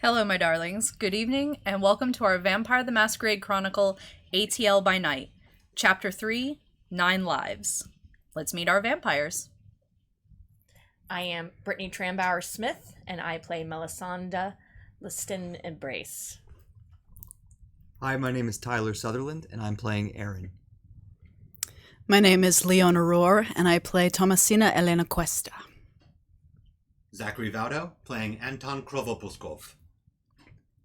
Hello, my darlings. Good evening, and welcome to our Vampire the Masquerade Chronicle ATL by Night, Chapter 3, 9 Lives. Let's meet our vampires. I am Brittany Trambauer-Smith, and I play Melisende, Lestenbres. Hi, my name is Tyler Sutherland, and I'm playing Aaron. My name is Leona Rohr, and I play Thomasina Elena Cuesta. Zachary Vaudo, playing Anton Krovopuskov.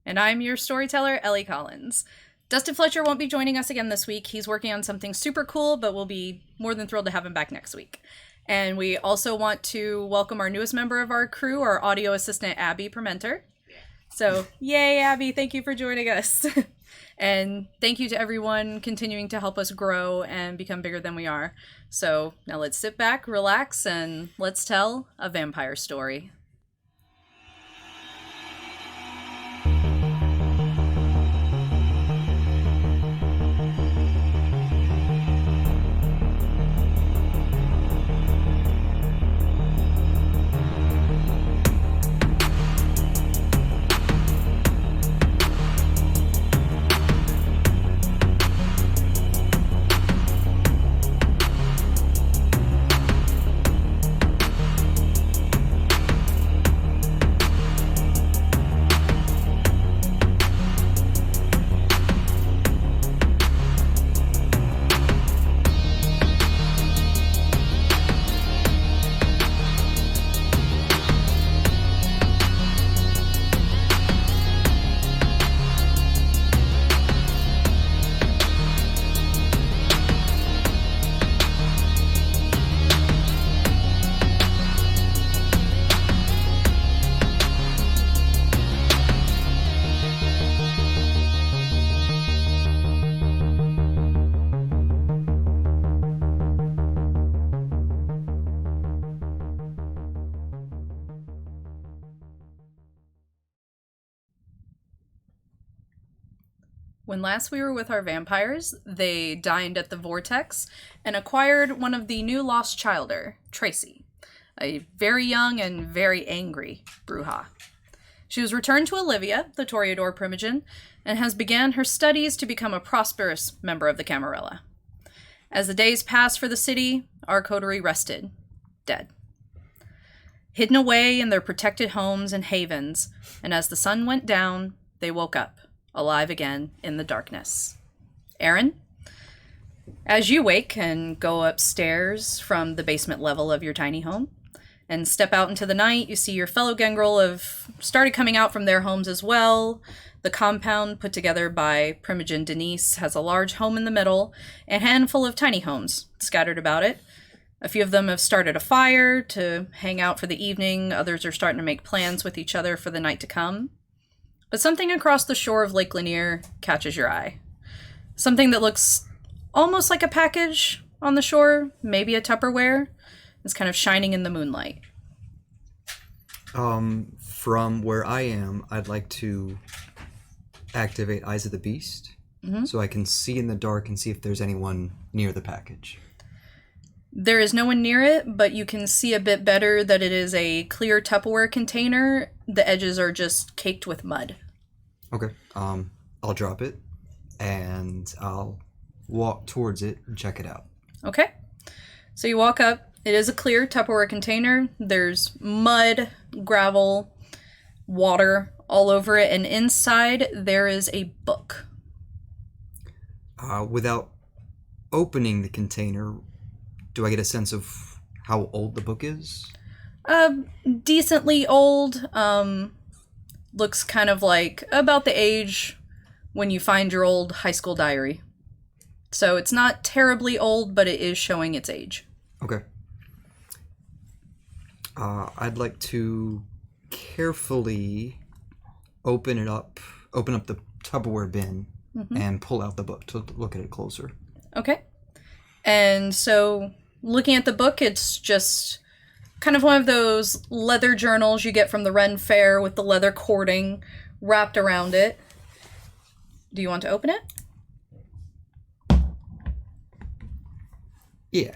And I'm your storyteller, Ellie Collins. Dustin Fletcher won't be joining us again this week. He's working on something super cool, but we'll be more than thrilled to have him back next week. And we also want to welcome our newest member of our crew, our audio assistant, Abby Permenter. So, yay, Abby, thank you for joining us. And thank you to everyone continuing to help us grow and become bigger than we are. So now let's sit back, relax, and let's tell a vampire story. When last we were with our vampires, they dined at the Vortex and acquired one of the new lost childer, Tracy, a very young and very angry Brujah. She was returned to Olivia, the Toreador Primogen, and has began her studies to become a prosperous member of the Camarilla. As the days passed for the city, our coterie rested, dead. Hidden away in their protected homes and havens, and as the sun went down, they woke up, alive again in the darkness. Aaron, as you wake and go upstairs from the basement level of your tiny home and step out into the night, you see your fellow Gangrel have started coming out from their homes as well. The compound put together by Primogen Denise has a large home in the middle and a handful of tiny homes scattered about it. A few of them have started a fire to hang out for the evening. Others are starting to make plans with each other for the night to come. But something across the shore of Lake Lanier catches your eye. Something that looks almost like a package on the shore, maybe a Tupperware. It's kind of shining in the moonlight. From where I am, I'd like to activate Eyes of the Beast, so I can see in the dark and see if there's anyone near the package. There is no one near it, but you can see a bit better that it is a clear Tupperware container. The edges are just caked with mud. Okay, I'll drop it, and I'll walk towards it and check it out. Okay. So you walk up. It is a clear Tupperware container. There's mud, gravel, water all over it, and inside there is a book. Without opening the container, do I get a sense of how old the book is? Decently old. Looks kind of like about the age when you find your old high school diary. So it's not terribly old, but it is showing its age. Okay. I'd like to carefully open up the Tupperware bin and pull out the book to look at it closer. Okay. And so looking at the book, it's just kind of one of those leather journals you get from the Ren Fair with the leather cording wrapped around it. Do you want to open it? Yeah.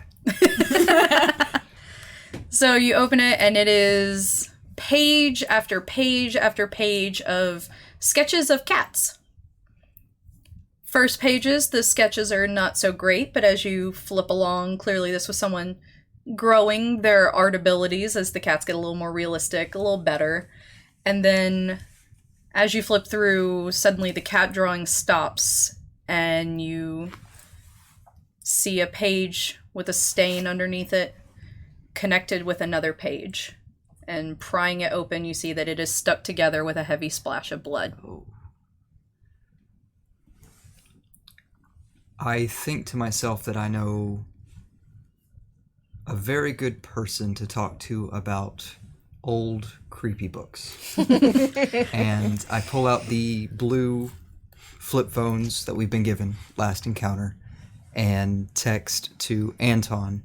So you open it and it is page after page after page of sketches of cats. First pages, the sketches are not so great, but as you flip along, clearly this was someone growing their art abilities as the cats get a little more realistic, a little better. And then as you flip through, suddenly the cat drawing stops and you see a page with a stain underneath it connected with another page. And prying it open, you see that it is stuck together with a heavy splash of blood. Oh. I think to myself that I know a very good person to talk to about old creepy books. And I pull out the blue flip phones that we've been given last encounter and text to Anton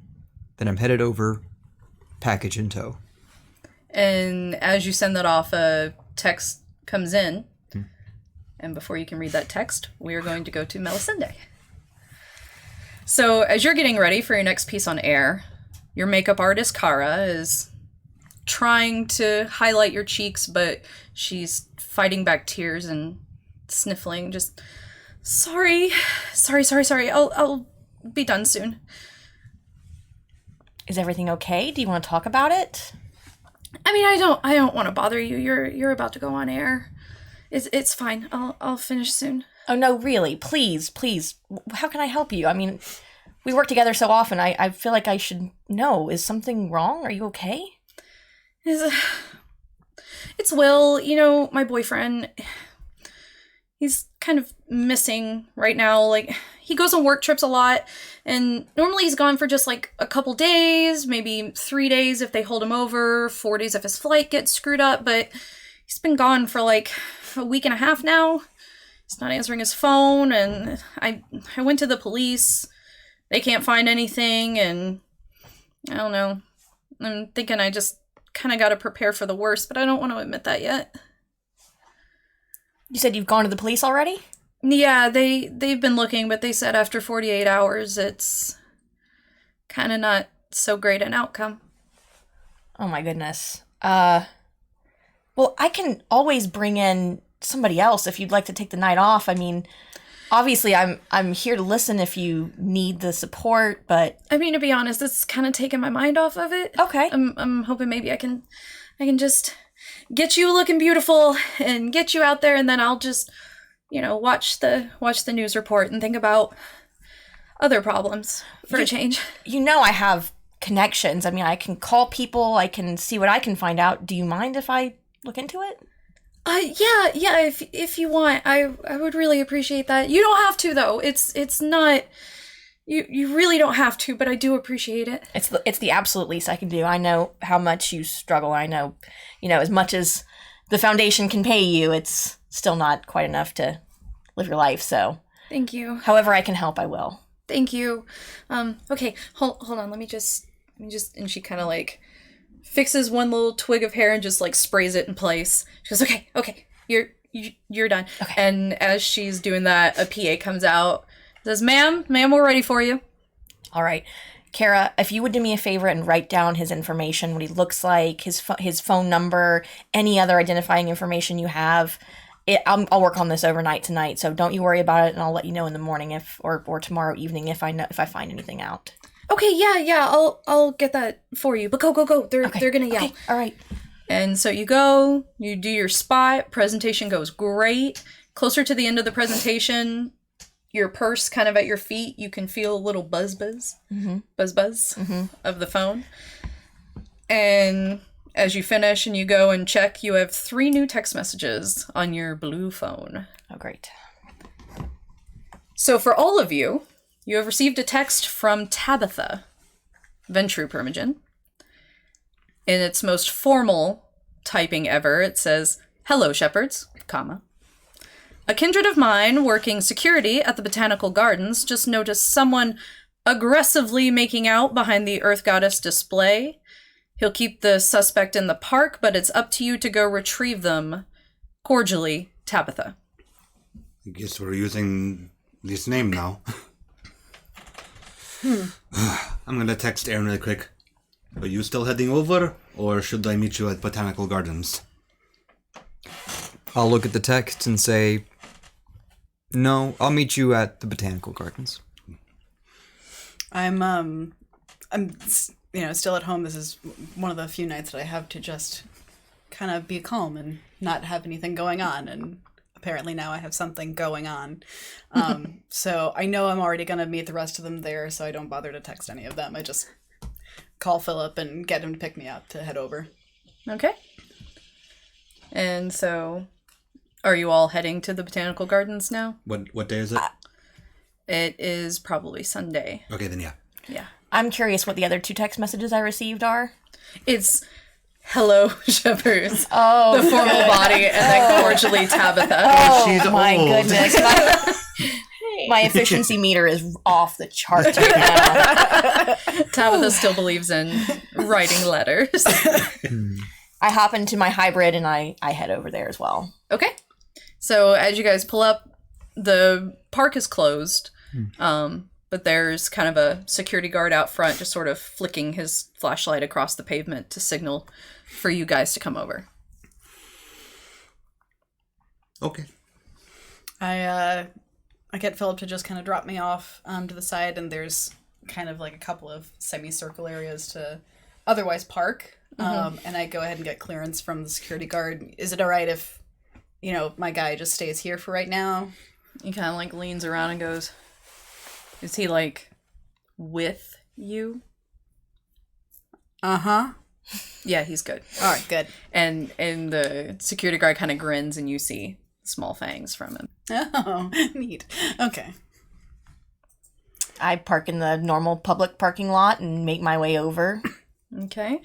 that I'm headed over, package in tow. And as you send that off, a text comes in. And before you can read that text, we are going to go to Melisende. So as you're getting ready for your next piece on air, your makeup artist, Kara, is trying to highlight your cheeks, but she's fighting back tears and sniffling, just, sorry. I'll be done soon. Is everything okay? Do you want to talk about it? I mean, I don't want to bother you. You're about to go on air. It's fine. I'll finish soon. Oh, no, really. Please. How can I help you? I mean, we work together so often. I feel like I should know. Is something wrong? Are you okay? It's Will, my boyfriend. He's kind of missing right now. Like, he goes on work trips a lot, and normally he's gone for just like a couple days, maybe 3 days if they hold him over, 4 days if his flight gets screwed up, but he's been gone for like a week and a half now. He's not answering his phone, and I went to the police. They can't find anything, and I don't know. I'm thinking I just kind of got to prepare for the worst, but I don't want to admit that yet. You said you've gone to the police already? Yeah, they've been looking, but they said after 48 hours, it's kind of not so great an outcome. Oh my goodness. Well, I can always bring in somebody else if you'd like to take the night off. I mean, obviously I'm here to listen if you need the support, but I mean, to be honest, it's kind of taken my mind off of it. Okay. I'm hoping maybe I can just get you looking beautiful and get you out there, and then I'll just, watch the news report and think about other problems for a change. I have connections. I mean, I can call people, I can see what I can find out. Do you mind if I look into it? Yeah, if you want, I would really appreciate that. You don't have to, though. It's not, you really don't have to, but I do appreciate it. It's the absolute least I can do. I know how much you struggle. I know, as much as the foundation can pay you, it's still not quite enough to live your life, so. Thank you. However I can help, I will. Thank you. Okay, hold on, let me just, and she kind of like fixes one little twig of hair and just like sprays it in place. She goes, okay, you're done. Okay. And as she's doing that, a PA comes out, says, ma'am, we're ready for you. All right. Kara, if you would do me a favor and write down his information, what he looks like, his phone number, any other identifying information you have. I'll work on this overnight tonight, so don't you worry about it, and I'll let you know in the morning or tomorrow evening if I find anything out. Okay, yeah, I'll get that for you. But go. They're gonna yell. Okay, all right. And so you go, you do your spot, presentation goes great. Closer to the end of the presentation, your purse kind of at your feet, you can feel a little buzz of the phone. And as you finish and you go and check, you have 3 new text messages on your blue phone. Oh, great. So for all of you, you have received a text from Tabitha, Ventrue Primogen. In its most formal typing ever, it says, "Hello, shepherds, comma. A kindred of mine working security at the Botanical Gardens just noticed someone aggressively making out behind the Earth Goddess display. He'll keep the suspect in the park, but it's up to you to go retrieve them. Cordially, Tabitha." I guess we're using this name now. I'm gonna text Aaron really quick. Are you still heading over, or should I meet you at Botanical Gardens? I'll look at the text and say, no, I'll meet you at the Botanical Gardens. I'm still at home. This is one of the few nights that I have to just kind of be calm and not have anything going on. And apparently now I have something going on. So I know I'm already going to meet the rest of them there, so I don't bother to text any of them. I just call Philip and get him to pick me up to head over. Okay. And so, are you all heading to the Botanical Gardens now? What day is it? It is probably Sunday. Okay, then yeah. Yeah. I'm curious what the other 2 text messages I received are. It's hello, Shepherds. Oh, The formal body, and then cordially Tabitha. oh she's my old. goodness. My efficiency meter is off the charts right now. Tabitha still believes in writing letters. I hop into my hybrid and I head over there as well. Okay. So as you guys pull up, the park is closed. But there's kind of a security guard out front just sort of flicking his flashlight across the pavement to signal for you guys to come over. Okay. I get Philip to just kind of drop me off to the side, and there's kind of like a couple of semicircle areas to otherwise park. And I go ahead and get clearance from the security guard. Is it all right if, my guy just stays here for right now? He kind of like leans around and goes, is he like with you? Uh-huh. Yeah, he's good. All right, good. And the security guard kind of grins and you see small fangs from him. Oh, neat. Okay. I park in the normal public parking lot and make my way over. Okay.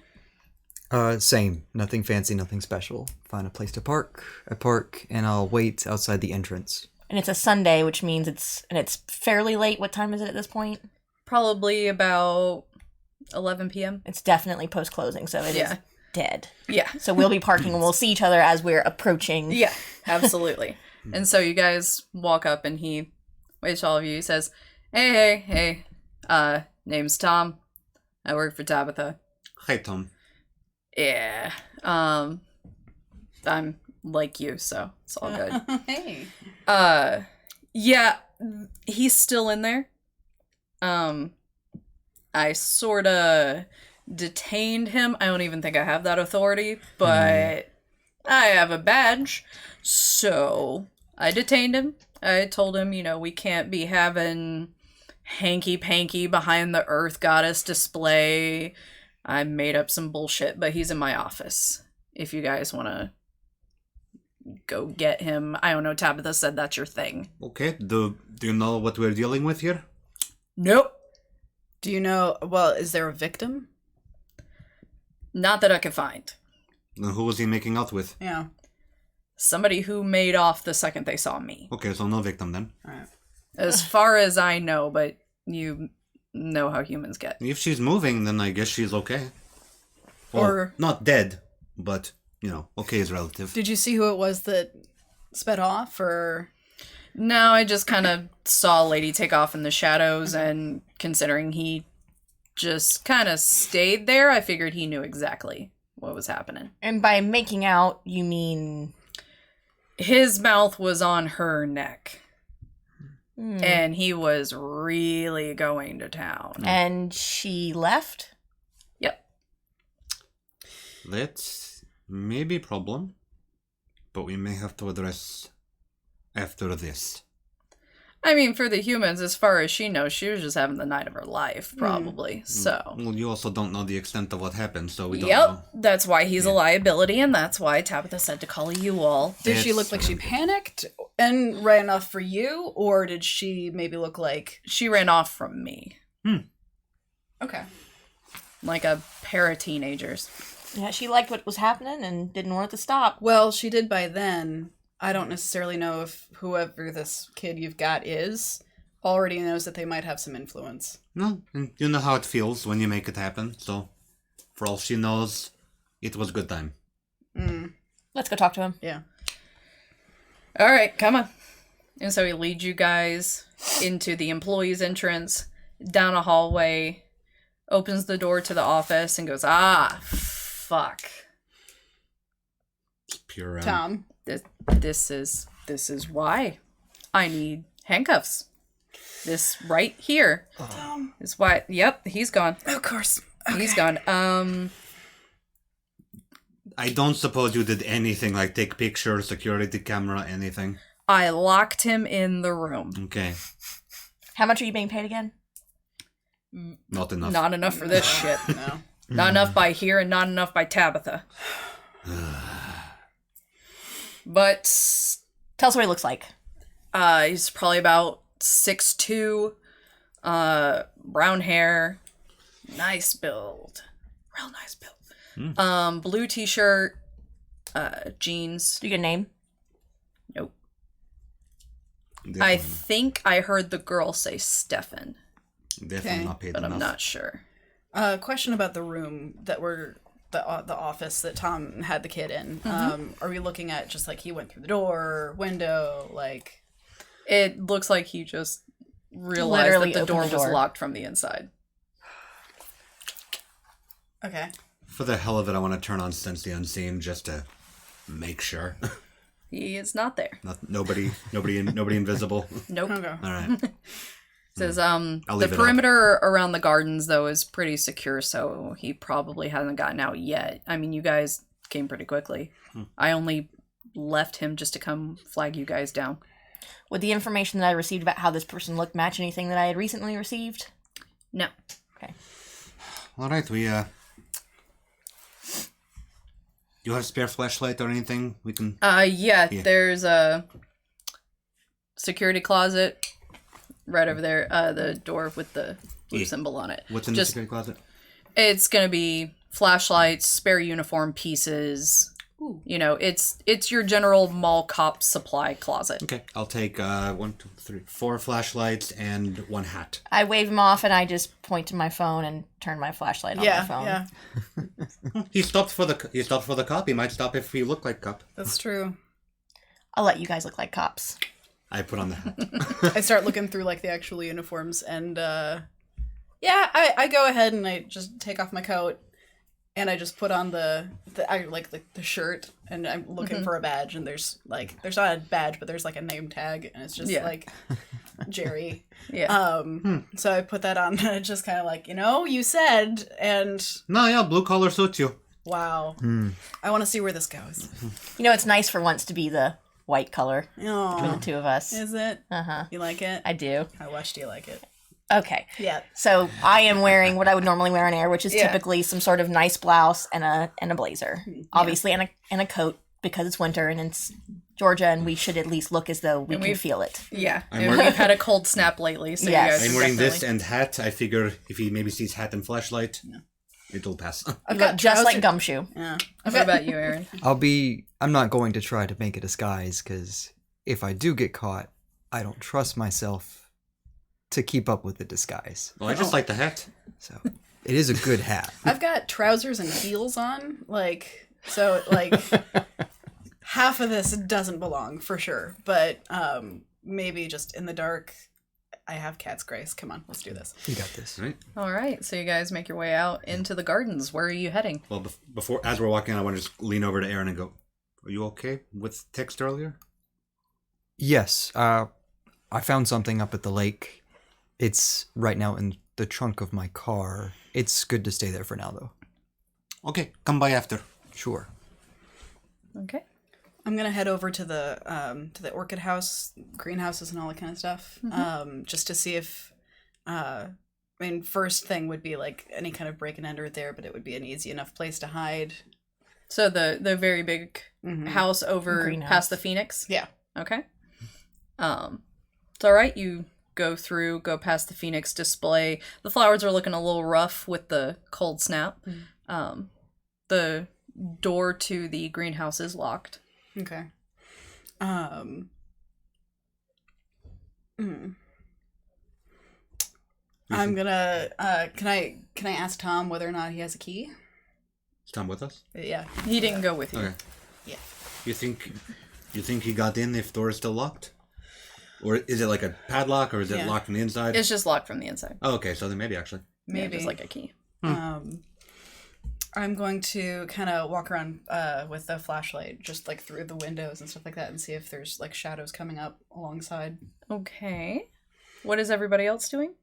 Same. Nothing fancy, nothing special. Find a place to park. I park, and I'll wait outside the entrance. And it's a Sunday, which means it's fairly late. What time is it at this point? Probably about 11 p.m. It's definitely post-closing, so it is dead. Yeah. So we'll be parking and we'll see each other as we're approaching. Yeah, absolutely. And so you guys walk up and he waits to all of you. He says, hey. Name's Tom. I work for Tabitha. Hi, Tom. Yeah. I'm like you, so it's all good. Hey. Yeah, he's still in there. I sorta detained him. I don't even think I have that authority, but I have a badge. So I detained him. I told him, we can't be having hanky-panky behind the Earth Goddess display. I made up some bullshit, but he's in my office. If you guys want to go get him. I don't know, Tabitha said that's your thing. Okay, do you know what we're dealing with here? Nope. Do you know, is there a victim? Not that I could find. Then who was he making out with? Yeah. Somebody who made off the second they saw me. Okay, so no victim then. All right. As far as I know, but you know how humans get. If she's moving, then I guess she's okay. Or- not dead, but, okay is relative. Did you see who it was that sped off, or? No, I just kind of saw a lady take off in the shadows, and considering he just kind of stayed there, I figured he knew exactly what was happening. And by making out, you mean... His mouth was on her neck. And he was really going to town. And she left? Yep. That's maybe a problem, but we may have to address after this. I mean, for the humans, as far as she knows, she was just having the night of her life, probably. So. Well, you also don't know the extent of what happened, so we don't Yep, know. that's why he's a liability, and that's why Tabitha said to call you all. Did she Yes. look like she panicked and ran off for you, or did she maybe look like... She ran off from me. Okay. Like a pair of teenagers. Yeah, she liked what was happening and didn't want it to stop. Well, she did by then. I don't necessarily know if whoever this kid you've got is already knows that they might have some influence. No, and you know how it feels when you make it happen, so for all she knows, it was a good time. Let's go talk to him. Yeah. All right, come on. And so he leads you guys into the employees' entrance, down a hallway, opens the door to the office and goes, "Ah, fuck. Pure. Tom. This is why I need handcuffs. This right here Tom. is why. Yep, he's gone. Of course. He's gone. I don't suppose you did anything like take pictures, security camera, anything. I locked him in the room. Okay. How much are you being paid again? Not enough. Not enough for this shit. No. Not enough by here and not enough by Tabitha. But Tell us what he looks like. he's probably about 6'2", brown hair, nice build. Real nice build. Blue t-shirt, jeans. Do you get a name? Nope. Definitely, I think I heard the girl say Stefan, definitely Okay. not paid but enough. I'm not sure. Question about the room that we're the office that Tom had the kid in. Are we looking at just like he went through the door, window, like? It looks like he just realized Literally that the door opened the was door. locked from the inside. Okay. For the hell of it, I want to turn on Sense the Unseen just to make sure. He is not there. Nobody invisible. Nope. Okay. All right. Says I'll the leave it up. perimeter around the gardens though is pretty secure, so he probably hasn't gotten out yet. I mean, you guys came pretty quickly. I only left him just to come flag you guys down. Would the information that I received about how this person looked match anything that I had recently received? No. Okay. All right. You have a spare flashlight or anything we can? Yeah, there's a security closet right over there. The door with the blue symbol on it. What's in the security closet? It's gonna be flashlights, spare uniform pieces. Ooh. You know, it's your general mall cop supply closet. Okay, I'll take 1, 2, 3, 4 flashlights and 1 hat. I wave him off and I just point to my phone and turn my flashlight on my phone. Yeah. He stopped for the cop. He might stop if he looked like cop. That's true. I'll let you guys look like cops. I put on the hat. I start looking through like the actual uniforms and I go ahead and I just take off my coat and I just put on the shirt and I'm looking for a badge and there's not a badge but there's like a name tag and it's just like Jerry. Yeah. So I put that on and it's just kind of like, you said, and No, yeah, blue collar suits you. wow. I want to see where this goes. It's nice for once to be the white color between Oh, the two of us. is it? Uh-huh. You like it? I do. How much do you like it? Okay. Yeah. So I am wearing what I would normally wear on air, which is Yeah. typically some sort of nice blouse and a blazer, obviously, and a coat because it's winter and it's Georgia, and we should at least look as though we can feel it. Yeah. I'm And wearing- we've had a cold snap lately, so Yes. you guys I'm are wearing this definitely- and hat. I figure if he maybe sees hat and flashlight, it'll pass. I've You got look just like trousers- Gumshoe. Yeah. What about you, Aaron? I'm not going to try to make a disguise, because if I do get caught, I don't trust myself to keep up with the disguise. Well, I just like the hat. So it is a good hat. I've got trousers and heels on, so half of this doesn't belong for sure, but maybe just in the dark. I have cat's grace. Come on, let's do this. You got this. Right. All right, so you guys make your way out into the gardens. Where are you heading? Well, before as we're walking, I want to just lean over to Aaron and go, "Are you okay with text earlier?" Yes, I found something up at the lake. It's right now in the trunk of my car. It's good to stay there for now, though. Okay, come by after. Sure. Okay. I'm gonna head over to the orchid house, greenhouses, and all that kind of stuff, just to see if. First thing would be like any kind of break and enter there, but it would be an easy enough place to hide. So the very big house over Greenhouse. past the Phoenix? Yeah. Okay. It's all right. You go past the Phoenix display. The flowers are looking a little rough with the cold snap. The door to the greenhouse is locked. Okay. I'm gonna. Can I ask Tom whether or not he has a key? Is Tom with us? Yeah. He didn't go with you. Okay. Yeah. You think he got in if door is still locked? Or is it like a padlock or is it Yeah. locked from the inside? It's just locked from the inside. Oh, okay, so then maybe actually. maybe. just like a key. I'm going to kind of walk around with the flashlight, just like through the windows and stuff like that, and see if there's like shadows coming up alongside. Okay. What is everybody else doing?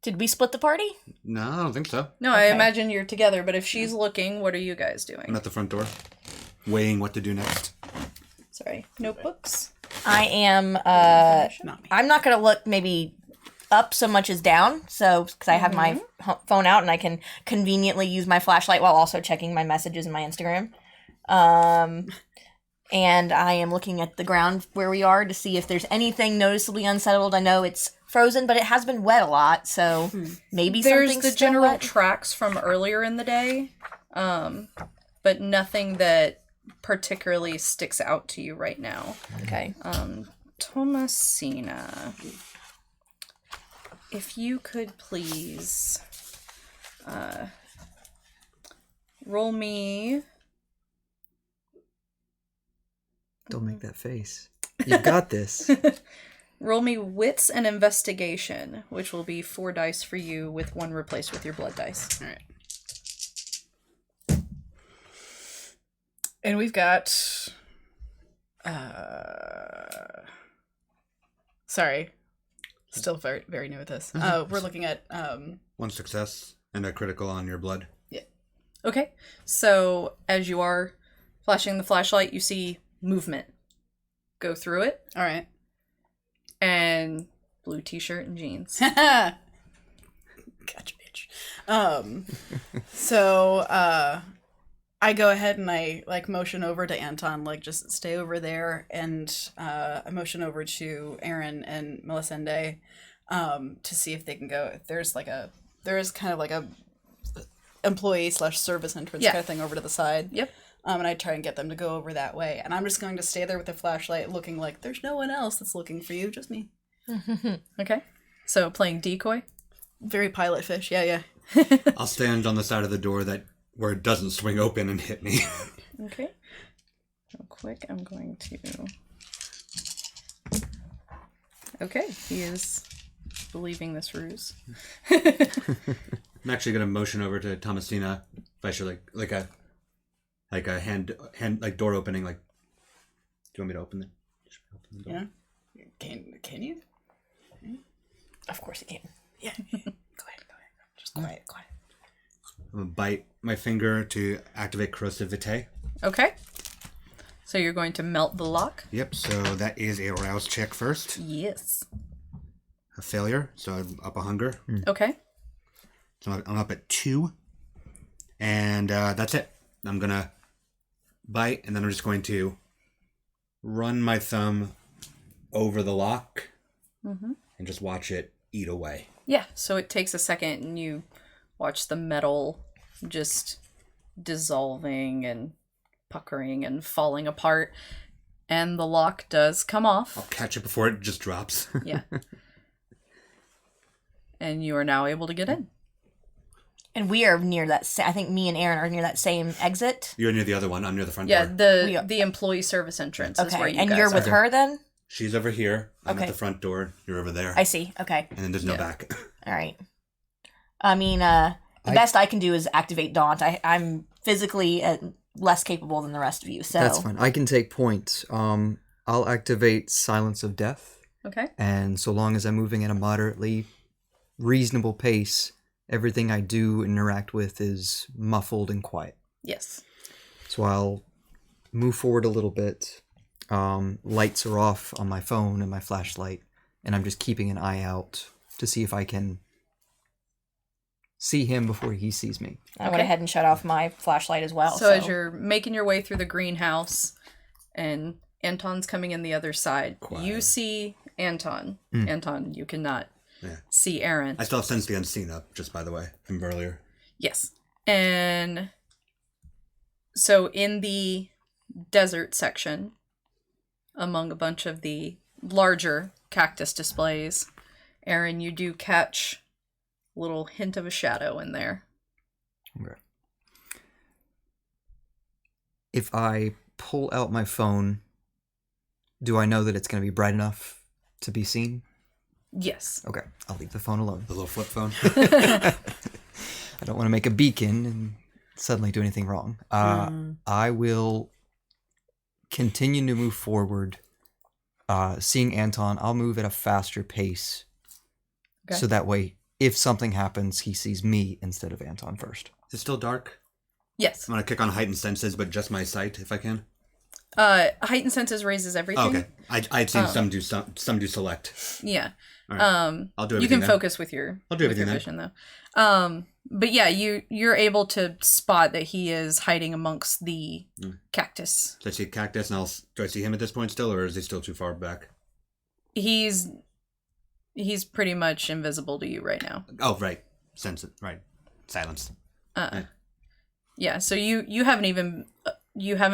Did we split the party? No, I don't think so. No, I imagine you're together, but if she's looking, what are you guys I'm doing? at the front door, weighing what to do next. Sorry, notebooks? I am, Not me. I'm not going to look maybe up so much as down, so, because I have my phone out and I can conveniently use my flashlight while also checking my messages and my Instagram. And I am looking at the ground where we are to see if there's anything noticeably unsettled. I know it's frozen, but it has been wet a lot, so maybe There's something's the still general wet. tracks from earlier in the day, but nothing that particularly sticks out to you right now. Okay. Thomasina, if you could please roll me. Don't make that face. You've got this. Roll me wits and investigation, which will be 4 dice for you with 1 replaced with your blood dice. All right. And we've got. Sorry. Still very, very new at this. We're looking at. 1 success and a critical on your blood. Yeah. Okay, so as you are flashing the flashlight, you see movement go through it, All right. and blue t-shirt and jeans. Gotcha, bitch. So I go ahead and I like motion over to Anton, like just stay over there, and I motion over to Aaron and Melisende to see if they can go. If there's kind of like a employee / service entrance Yeah. kind of thing over to the side. Yep. And I try and get them to go over that way, and I'm just going to stay there with the flashlight, looking like there's no one else that's looking for you, just me. Okay, so playing decoy. Very pilot fish, yeah. I'll stand on the side of the door where it doesn't swing open and hit me. Okay, real quick, I'm going to. Okay, he is believing this ruse. I'm actually gonna motion over to Thomasina if I should like a hand like door opening. Like, do you want me to open it? Should I open the door? Yeah. Can you? Of course it can. Yeah. Go ahead. Just quiet. I'm gonna bite my finger to activate corrosive vitae. Okay, so you're going to melt the lock. Yep. So that is a rouse check first. Yes. A failure. So I'm up a hunger. Okay. So I'm up at 2, and that's it. I'm gonna bite, and then I'm just going to run my thumb over the lock and just watch it eat away. Yeah, so it takes a second and you watch the metal just dissolving and puckering and falling apart, and the lock does come off. I'll catch it before it just drops. Yeah. And you are now able to get in. And we are near that. I think me and Aaron are near that same exit. You're near the other one. I'm near the front Yeah, door. the employee service entrance is where Okay, you and guys you're with are. her then? She's over here. I'm Okay. at the front door. You're over there. I see. Okay. And then there's no back. All right. I mean, the best I can do is activate Daunt. I'm physically less capable than the rest of you, so That's fine. I can take point. I'll activate Silence of Death, Okay. and so long as I'm moving at a moderately reasonable pace, everything I do interact with is muffled and quiet. Yes. So I'll move forward a little bit. Lights are off on my phone and my flashlight, and I'm just keeping an eye out to see if I can see him before he sees me. I went ahead and shut off my flashlight as well. So as you're making your way through the greenhouse and Anton's coming in the other side, you see Anton. Anton, you cannot see Aaron. I still have Sense the Unseen up, just by the way, from earlier. Yes. And so in the desert section, among a bunch of the larger cactus displays, Aaron, you do catch a little hint of a shadow in there. Okay. If I pull out my phone, do I know that it's going to be bright enough to be seen? Yes. Okay, I'll leave the phone alone. The little flip phone. I don't want to make a beacon and suddenly do anything wrong. I will continue to move forward. Seeing Anton, I'll move at a faster pace. Okay. So that way, if something happens, he sees me instead of Anton first. Is it still dark? Yes. I'm going to kick on heightened senses, but just my sight, if I can. Heightened senses raises everything. Oh, okay. I'd seen some do select. Yeah. All right. I'll do everything You can then. focus with your I'll do with your everything vision though. But yeah, you're able to spot that he is hiding amongst the cactus. So I see cactus, and do I see him at this point still, or is he still too far back? He's pretty much invisible to you right now. Oh, right. Sense it. Right. Silence. Right. Yeah, so you haven't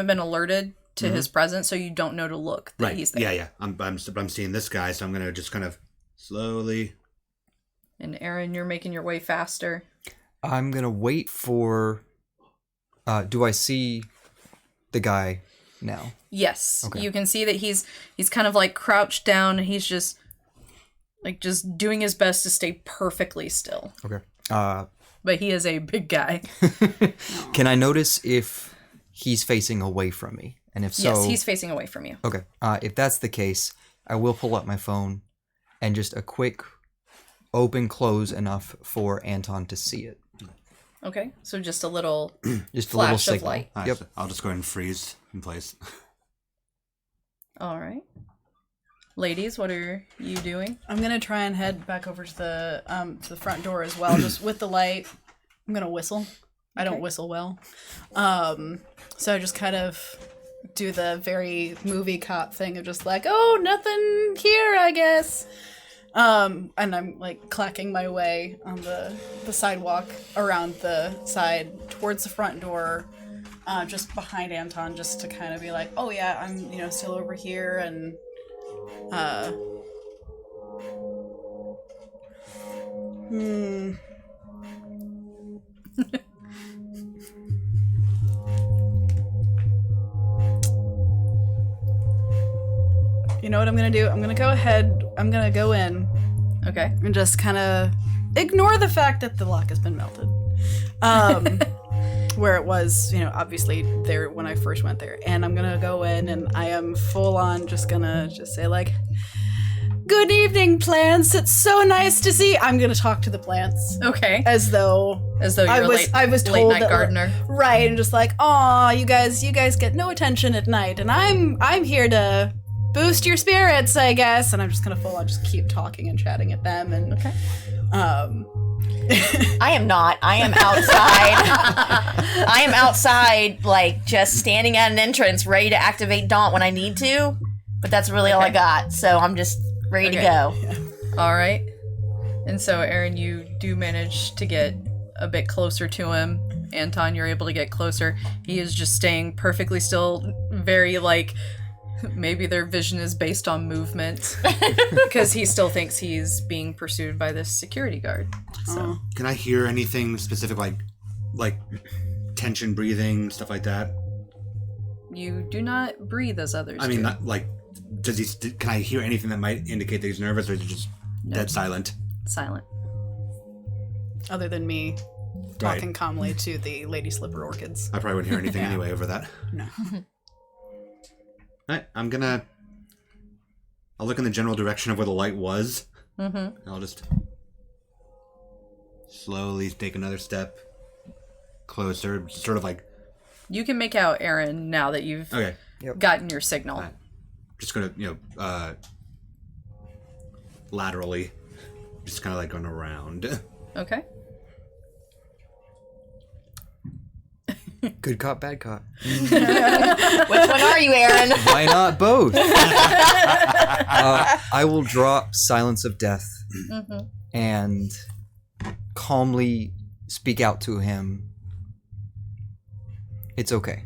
been alerted to his presence, so you don't know to look that Right. he's there. Yeah. I'm seeing this guy, so I'm gonna just kind of slowly. And Aaron, you're making your way faster. I'm gonna wait for. Do I see the guy now? Yes, Okay. you can see that he's kind of like crouched down, and he's just doing his best to stay perfectly still. Okay. But he is a big guy. Can I notice if he's facing away from me? And if so, Yes, he's facing away from you. okay. If that's the case, I will pull up my phone and just a quick open close enough for Anton to see it. Okay, so just a little Just a little flash of signal. light. All right, Yep. so I'll just go ahead and freeze in place. All right. Ladies, what are you doing? I'm gonna try and head back over to the front door as well, just with the light. I'm gonna whistle. I don't whistle well. So I just kind of do the very movie cop thing of just like, oh, nothing here, I guess. And I'm like clacking my way on the sidewalk around the side towards the front door, just behind Anton, just to kind of be like, oh yeah, I'm still over here, and You know what I'm gonna do? I'm gonna go ahead. I'm gonna go in Okay. and just kind of ignore the fact that the lock has been melted. Where it was, obviously there when I first went there. And I'm gonna go in and I am full on just gonna say like, good evening, plants. It's so nice to see. I'm gonna talk to the plants Okay. as though You're I was late told night that, gardener. right, and just like, aw, you guys get no attention at night, and I'm here to boost your spirits, I guess. And I'm just gonna full on just keep talking and chatting at them, and Okay. I am not. I am outside. I am outside, like, just standing at an entrance, ready to activate Daunt when I need to. But that's really all I got. So I'm just ready to Okay. go. All right. And so, Aaron, you do manage to get a bit closer to him. Anton, you're able to get closer. He is just staying perfectly still, very maybe their vision is based on movement, because he still thinks he's being pursued by this security guard. So Can I hear anything specific, like tension, breathing, stuff like that? you do not breathe as others I mean, do. not like. Can I hear anything that might indicate that he's nervous, or is it just dead silent? Silent. other than me talking calmly to the Lady Slipper Orchids. I probably wouldn't hear anything anyway over that. No. Alright, I'll look in the general direction of where the light was. Mm-hmm. And I'll just slowly take another step closer, sort of like. You can make out Aaron now that you've Okay. gotten your signal. Alright. Just gonna, laterally, just kind of like going around. Okay. Good cop, bad cop. Which one are you, Aaron? Why not both? I will drop Silence of Death and calmly speak out to him. It's okay.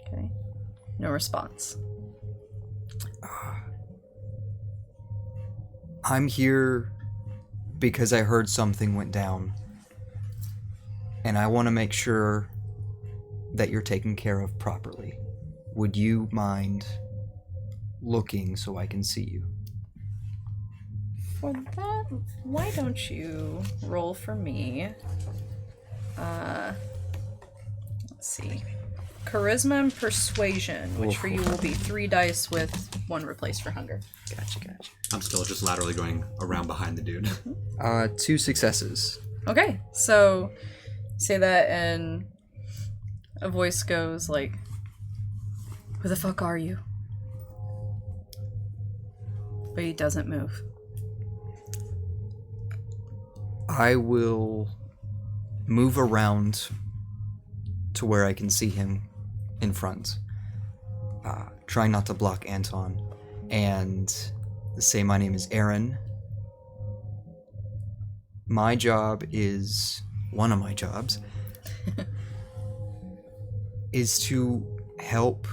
Okay. No response. I'm here because I heard something went down. And I want to make sure that you're taken care of properly. Would you mind looking so I can see you? for that, why don't you roll for me? Let's see. Charisma and Persuasion, which for you will be 3 dice with 1 replaced for hunger. Gotcha. I'm still just laterally going around behind the dude. 2 successes. Okay, so say that and a voice goes like, "Who the fuck are you?" But he doesn't move. I will move around to where I can see him in front. Trying not to block Anton. And say my name is Aaron. My job is, one of my jobs, is to help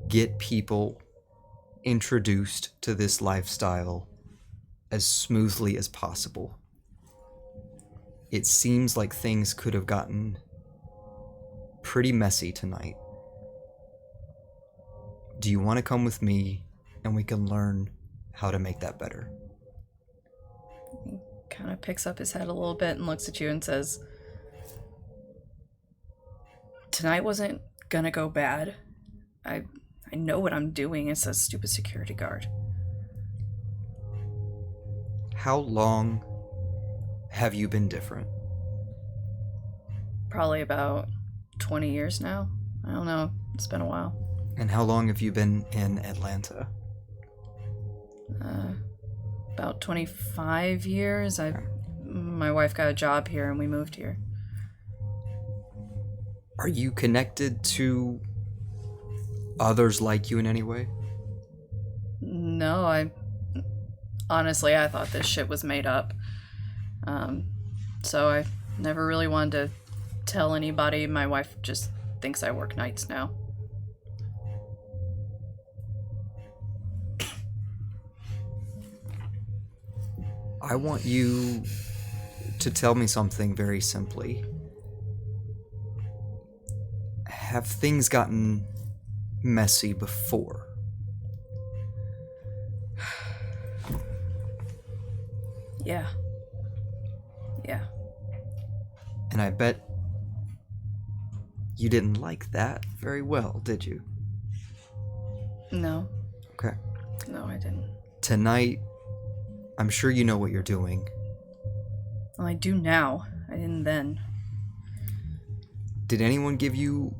get people introduced to this lifestyle as smoothly as possible. It seems like things could have gotten pretty messy tonight. Do you want to come with me and we can learn how to make that better? He kind of picks up his head a little bit and looks at you and says, "Tonight wasn't gonna go bad. I know what I'm doing. It's a stupid security guard." How long have you been different? Probably about 20 years now. I don't know. It's been a while. And how long have you been in Atlanta? About 25 years. My wife got a job here and we moved here. Are you connected to others like you in any way? No, honestly, I thought this shit was made up. So I never really wanted to tell anybody. My wife just thinks I work nights now. I want you to tell me something very simply. Have things gotten messy before? Yeah. And I bet you didn't like that very well, did you? No. Okay. No, I didn't. Tonight, I'm sure you know what you're doing. Well, I do now. I didn't then. Did anyone give you,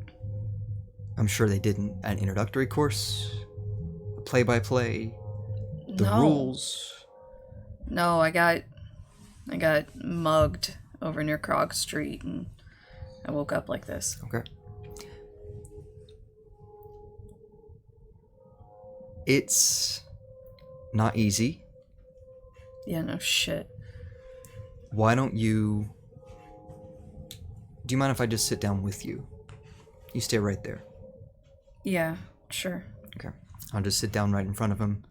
I'm sure they didn't, an introductory course? A play-by-play? The No. rules? No, I got mugged over near Krog Street, and I woke up like this. Okay. It's not easy. Yeah, no shit. Why don't you... Do you mind if I just sit down with you? You stay right there. Yeah, sure. Okay. I'll just sit down right in front of him.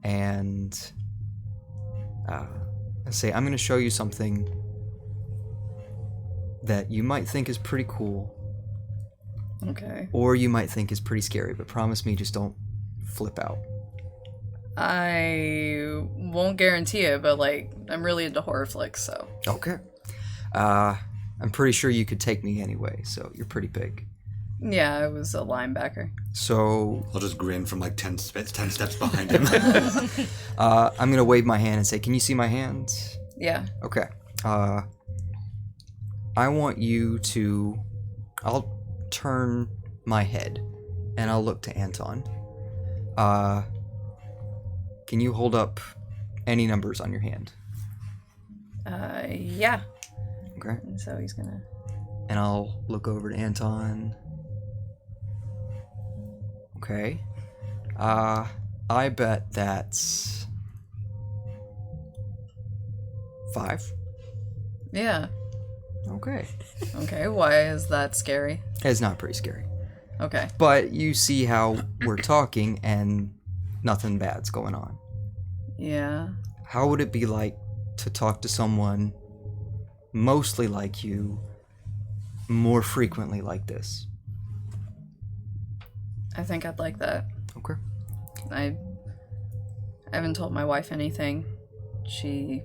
And... I say, I'm going to show you something that you might think is pretty cool. Okay. Or you might think is pretty scary, but promise me just don't flip out. I won't guarantee it, but, like, I'm really into horror flicks, so. Okay. I'm pretty sure you could take me anyway, so you're pretty big. Yeah, I was a linebacker. So... I'll just grin from like 10 steps behind him. I'm going to wave my hand and say, can you see my hands? Yeah. Okay. I want you to... I'll turn my head and I'll look to Anton. Can you hold up any numbers on your hand? Yeah. Okay. And so he's gonna... And I'll look over to Anton. Okay. I bet that's 5. Yeah. Okay. Okay, why is that scary? It's not pretty scary. Okay. But you see how we're talking and nothing bad's going on. Yeah. How would it be like to talk to someone mostly like you, more frequently like this? I think I'd like that. Okay. I haven't told my wife anything. She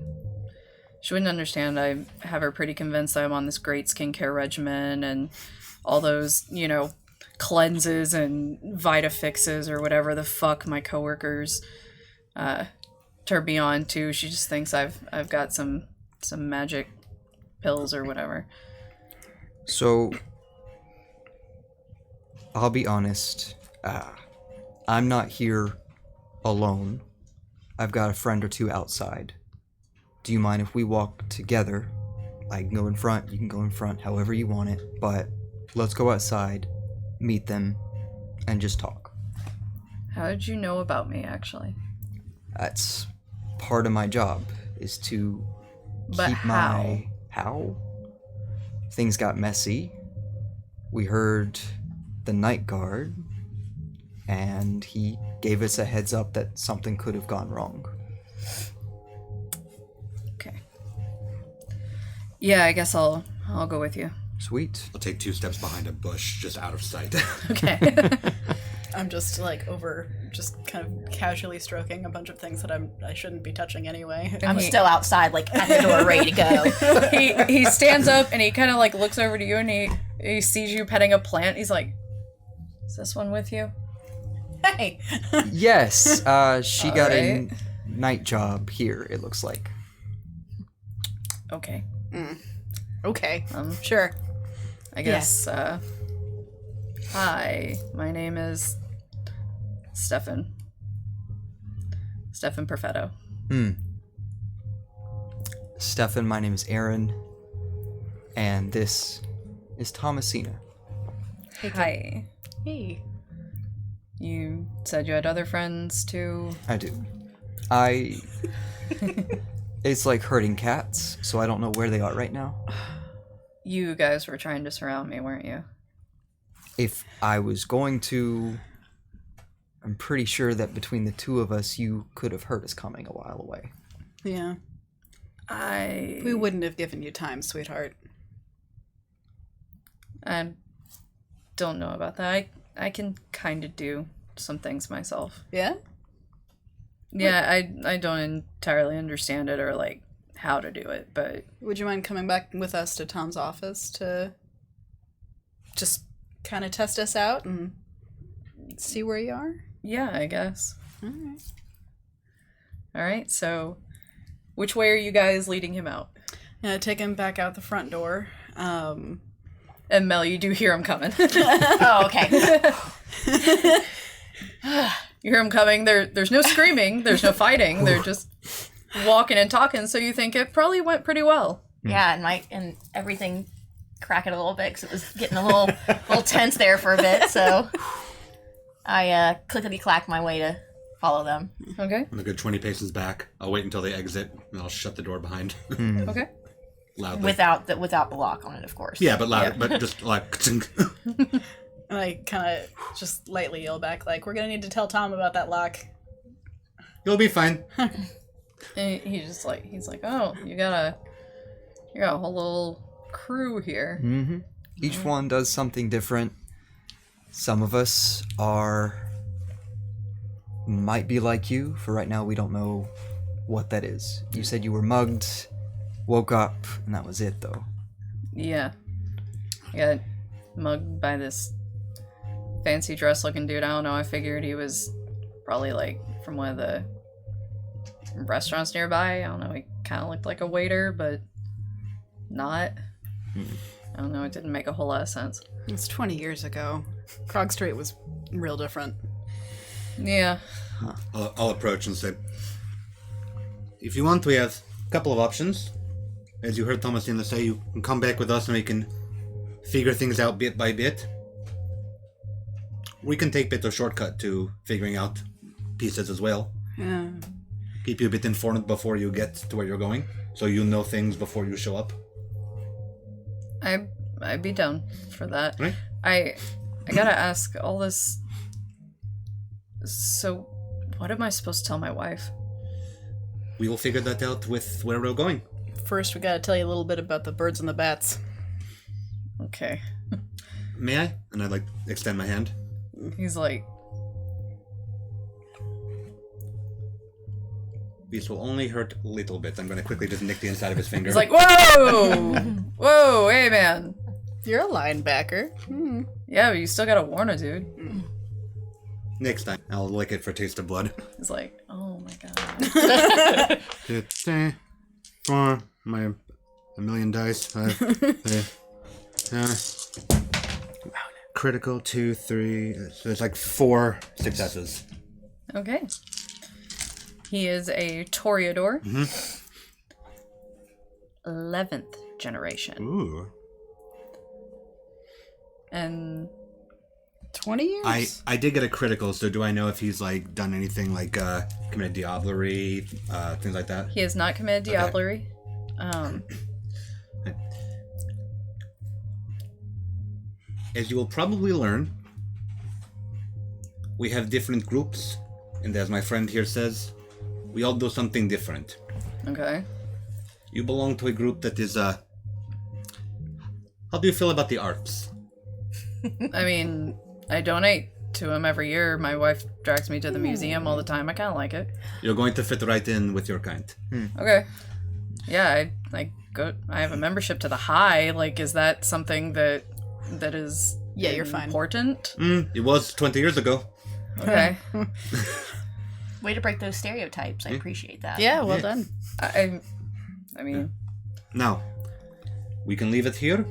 wouldn't understand. I have her pretty convinced that I'm on this great skincare regimen and all those, cleanses and Vita fixes or whatever the fuck my coworkers turn me on to. She just thinks I've got some magic pills or whatever. So, I'll be honest. I'm not here alone. I've got a friend or two outside. Do you mind if we walk together? I can go in front, you can go in front, however you want it. But let's go outside, meet them, and just talk. How did you know about me, actually? That's part of my job, is to But keep how? my... How? Things got messy. We heard the night guard, and he gave us a heads up that something could have gone wrong. Okay. Yeah, I guess I'll go with you. Sweet. I'll take 2 steps behind a bush, just out of sight. Okay. I'm just just kind of casually stroking a bunch of things that I shouldn't be touching anyway. I'm still outside, like, at the door, ready to go. he stands up and he kind of like looks over to you and he sees you petting a plant. He's like, "Is this one with you?" Hey, Yes, she All got right. a night job here, it looks like. Okay. okay, sure. I guess. Hi, my name is Stefan. Stefan Perfetto. Stefan, my name is Aaron, and this is Thomasina. Hi. Hey. You said you had other friends too. I do. It's like herding cats, so I don't know where they are right now. You guys were trying to surround me, weren't you? If I was going to, I'm pretty sure that between the two of us, you could have heard us coming a while away. Yeah. We wouldn't have given you time, sweetheart. I don't know about that. I can kind of do some things myself. Yeah? Yeah, I don't entirely understand it or like how to do it, but Would you mind coming back with us to Tom's office to just kind of test us out and see where you are? yeah, I guess. Alright. All right, so which way are you guys leading him out? Yeah, take him back out the front door. And Mel, you do hear him coming. Oh, okay. You hear him coming. There's no screaming. There's no fighting. They're just walking and talking. So you think it probably went pretty well. Yeah, and everything cracking a little bit because it was getting a little tense there for a bit. So I clickety-clack my way to follow them. Okay. I'm a good 20 paces back. I'll wait until they exit, and I'll shut the door behind. Okay. Loudly. Without the lock on it, of course. Yeah, but loud. But just like... And I kind of just lightly yell back, like, we're going to need to tell Tom about that lock. You'll be fine. And he's like, oh, you got a whole little crew here. Mm-hmm. Each one does something different. Some of us might be like you. For right now, we don't know what that is. You said you were mugged, woke up, and that was it, though. Yeah. I got mugged by this fancy dress looking dude. I don't know. I figured he was probably like from one of the restaurants nearby. I don't know. He kind of looked like a waiter, but not. I don't know. It didn't make a whole lot of sense. It's 20 years ago. Krog Street was real different. Yeah. I'll approach and say, if you want, we have a couple of options. As you heard Thomasina say, you can come back with us and we can figure things out bit by bit. We can take a bit of shortcut to figuring out pieces as well. Yeah. Keep you a bit informed before you get to where you're going, so you know things before you show up. I'd be down for that. Right. I gotta ask all this. So, what am I supposed to tell my wife? We will figure that out with where we're going. First, we gotta tell you a little bit about the birds and the bats. Okay. May I? And I extend my hand. He's like, This will only hurt a little bit. I'm going to quickly just nick the inside of his finger. It's like, whoa! Whoa, hey, man. You're a linebacker. Yeah, but you still gotta warn a dude. Next time, I'll lick it for taste of blood. It's like, oh my god. 4, a million dice, 5, 3, critical, 2, 3, so it's like 4 successes. Okay. He is a Toreador. 11th generation. Ooh. And 20 years? I did get a critical, so do I know if he's like done anything like committed diablerie, things like that? he has not committed diablerie. As you will probably learn, we have different groups, and as my friend here says, we all do something different. Okay. You belong to a group that is, how do you feel about the arts? I mean, I donate to him every year. My wife drags me to the museum all the time. I kind of like it. You're going to fit right in with your kind. Okay. Yeah, I have a membership to the High. Like, is that something that is Yeah, you're fine. important? It was 20 years ago. Okay. Way to break those stereotypes. I appreciate that. Yeah, well done. I mean, Now, we can leave it here,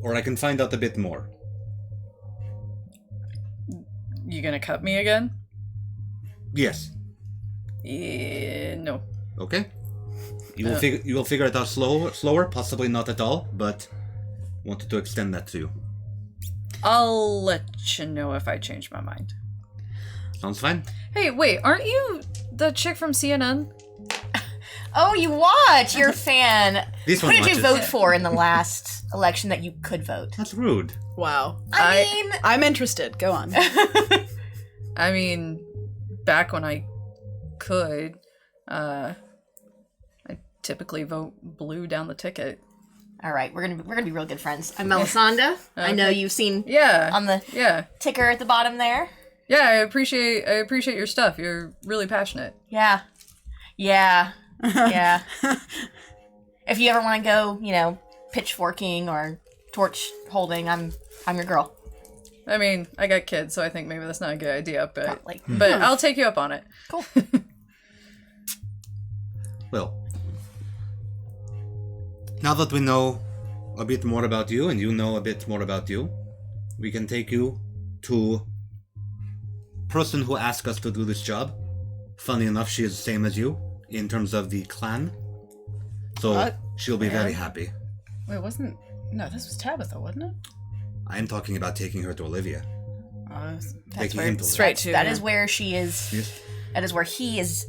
or I can find out a bit more. you gonna cut me again? Yes. No. Okay. You will figure it out slower, possibly not at all, but wanted to extend that to you. I'll let you know if I change my mind. Sounds fine. Hey, wait, aren't you the chick from CNN? Oh, you watch! You're a fan. This Who one did you watches. vote for in the last election that you could vote? That's rude. Wow. I mean, I'm interested. Go on. I mean, back when I could, I typically vote blue down the ticket. all right, we're gonna be real good friends. I'm Melisende. I know you've seen Yeah. on the Yeah. ticker at the bottom there. Yeah, I appreciate your stuff. You're really passionate. Yeah. If you ever want to go, pitchforking or torch holding, I'm your girl. I mean, I got kids, so I think maybe that's not a good idea, but Probably. I'll take you up on it. Cool. Well, now that we know a bit more about you, and you know a bit more about you, we can take you to person who asked us to do this job. Funny enough, she is the same as you in terms of the clan, so What? she'll be very happy. Wait, no, this was Tabitha, wasn't it? I am talking about taking her to Olivia. Taking him to straight to That her. is where she is. Yes. That is where he is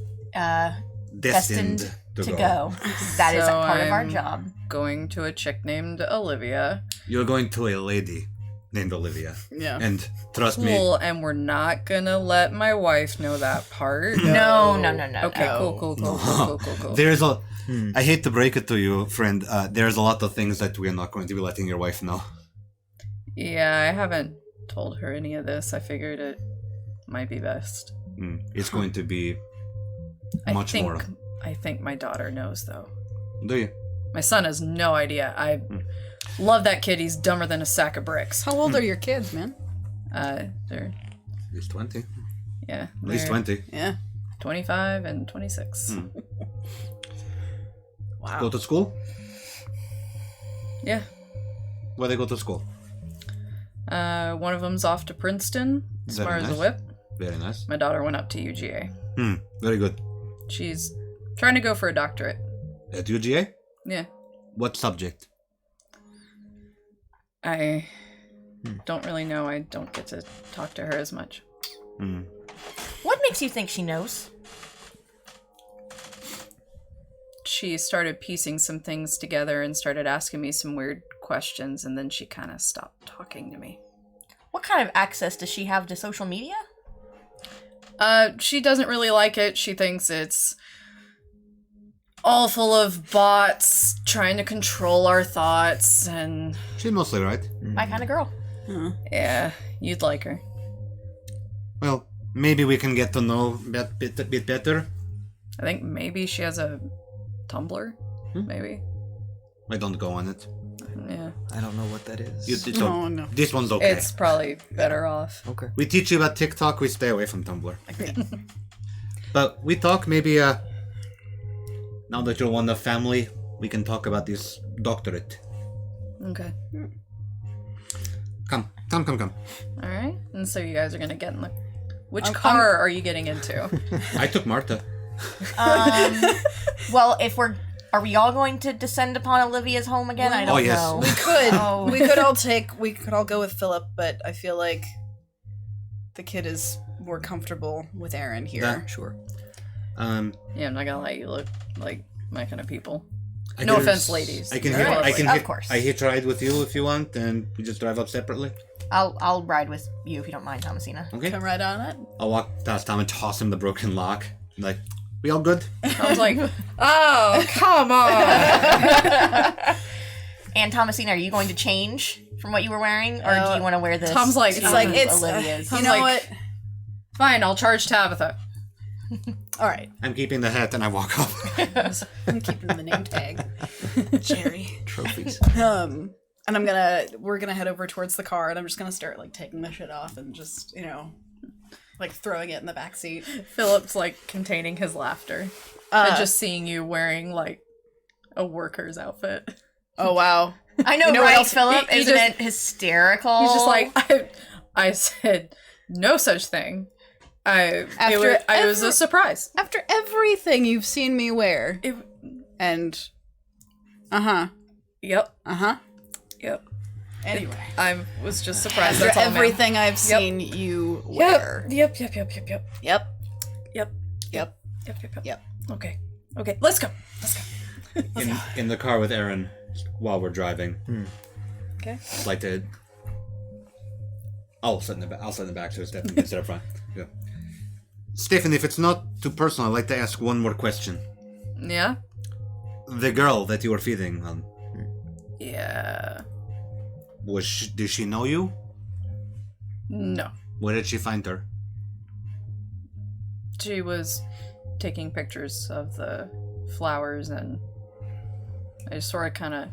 Destined to go. That is a So part of our I'm- job. Going to a chick named Olivia. You're going to a lady named Olivia. Yeah. And trust me, Cool, and we're not gonna let my wife know that part. No. Okay, no. cool. there's a... I hate to break it to you, friend. There's a lot of things that we are not going to be letting your wife know. Yeah, I haven't told her any of this. I figured it might be best. It's going to be much more. I think my daughter knows, though. Do you? My son has no idea. I love that kid. He's dumber than a sack of bricks. How old are your kids, man? They're At least 20. yeah, At least they're 20. Yeah. 25 and 26. Wow. Go to school? Yeah. Where they go to school? One of them's off to Princeton, Very smart as a nice. whip. Very nice. My daughter went up to UGA. Very good. She's trying to go for a doctorate. At UGA? Yeah. What subject? I don't really know. I don't get to talk to her as much. What makes you think she knows? She started piecing some things together and started asking me some weird questions, and then she kind of stopped talking to me. What kind of access does she have to social media? She doesn't really like it. She thinks it's all full of bots trying to control our thoughts, and She's mostly right. My kind of girl. yeah, you'd like her. Well, maybe we can get to know a bit better. I think maybe she has a Tumblr. Maybe. I don't go on it. Yeah. I don't know what that is. No. This one's okay. It's probably better off. Okay. We teach you about TikTok, we stay away from Tumblr. But we talk maybe, now that you're one of the family, we can talk about this doctorate. Okay. Come. All right. And so you guys are gonna get in the. Which car are you getting into? I took Martha. Well, are we all going to descend upon Olivia's home again? I don't yes. know. We could. Oh. We could all go with Philip, but I feel like the kid is more comfortable with Aaron here. Yeah. Sure. Yeah, I'm not gonna let you look like my kind of people. I No can- offense, ladies. I can You're hit, I lovely. can Of hit, course. I hitch-ride with you if you want, and we just drive up separately. I'll ride with you if you don't mind, Thomasina. Okay? Come right on it. I'll walk past Tom and toss him the broken lock. I'm like, we all good? I was like, oh, come on. And Thomasina, are you going to change from what you were wearing, or do you want to wear this? Tom's like, to it's like, it's- Olivia's. You I'm know like- what? Fine, I'll charge Tabitha. All right. I'm keeping the hat and I walk off. I'm keeping the name tag. Jerry. Trophies. And we're gonna head over towards the car, and I'm just gonna start like taking the shit off and just, like throwing it in the back seat. Philip's like containing his laughter at just seeing you wearing like a worker's outfit. Oh wow. I know, You know what right, else- Philip? he Isn't just- it hysterical? He's just like, I said no such thing. It was a surprise. After everything you've seen me wear, and Yep. Yep. Anyway, I was just surprised. after That's all, ma'am. everything I've seen you wear. Yep. Okay. Let's go. In the car with Aaron while we're driving. Okay. I'd like to... I'll sit in the back so Stefan can sit up front. Yeah. Stefan, if it's not too personal, I'd like to ask one more question. Yeah. The girl that you were feeding on, Yeah. did she know you? No. Where did she find her? She was taking pictures of the flowers, and I just sort of kind of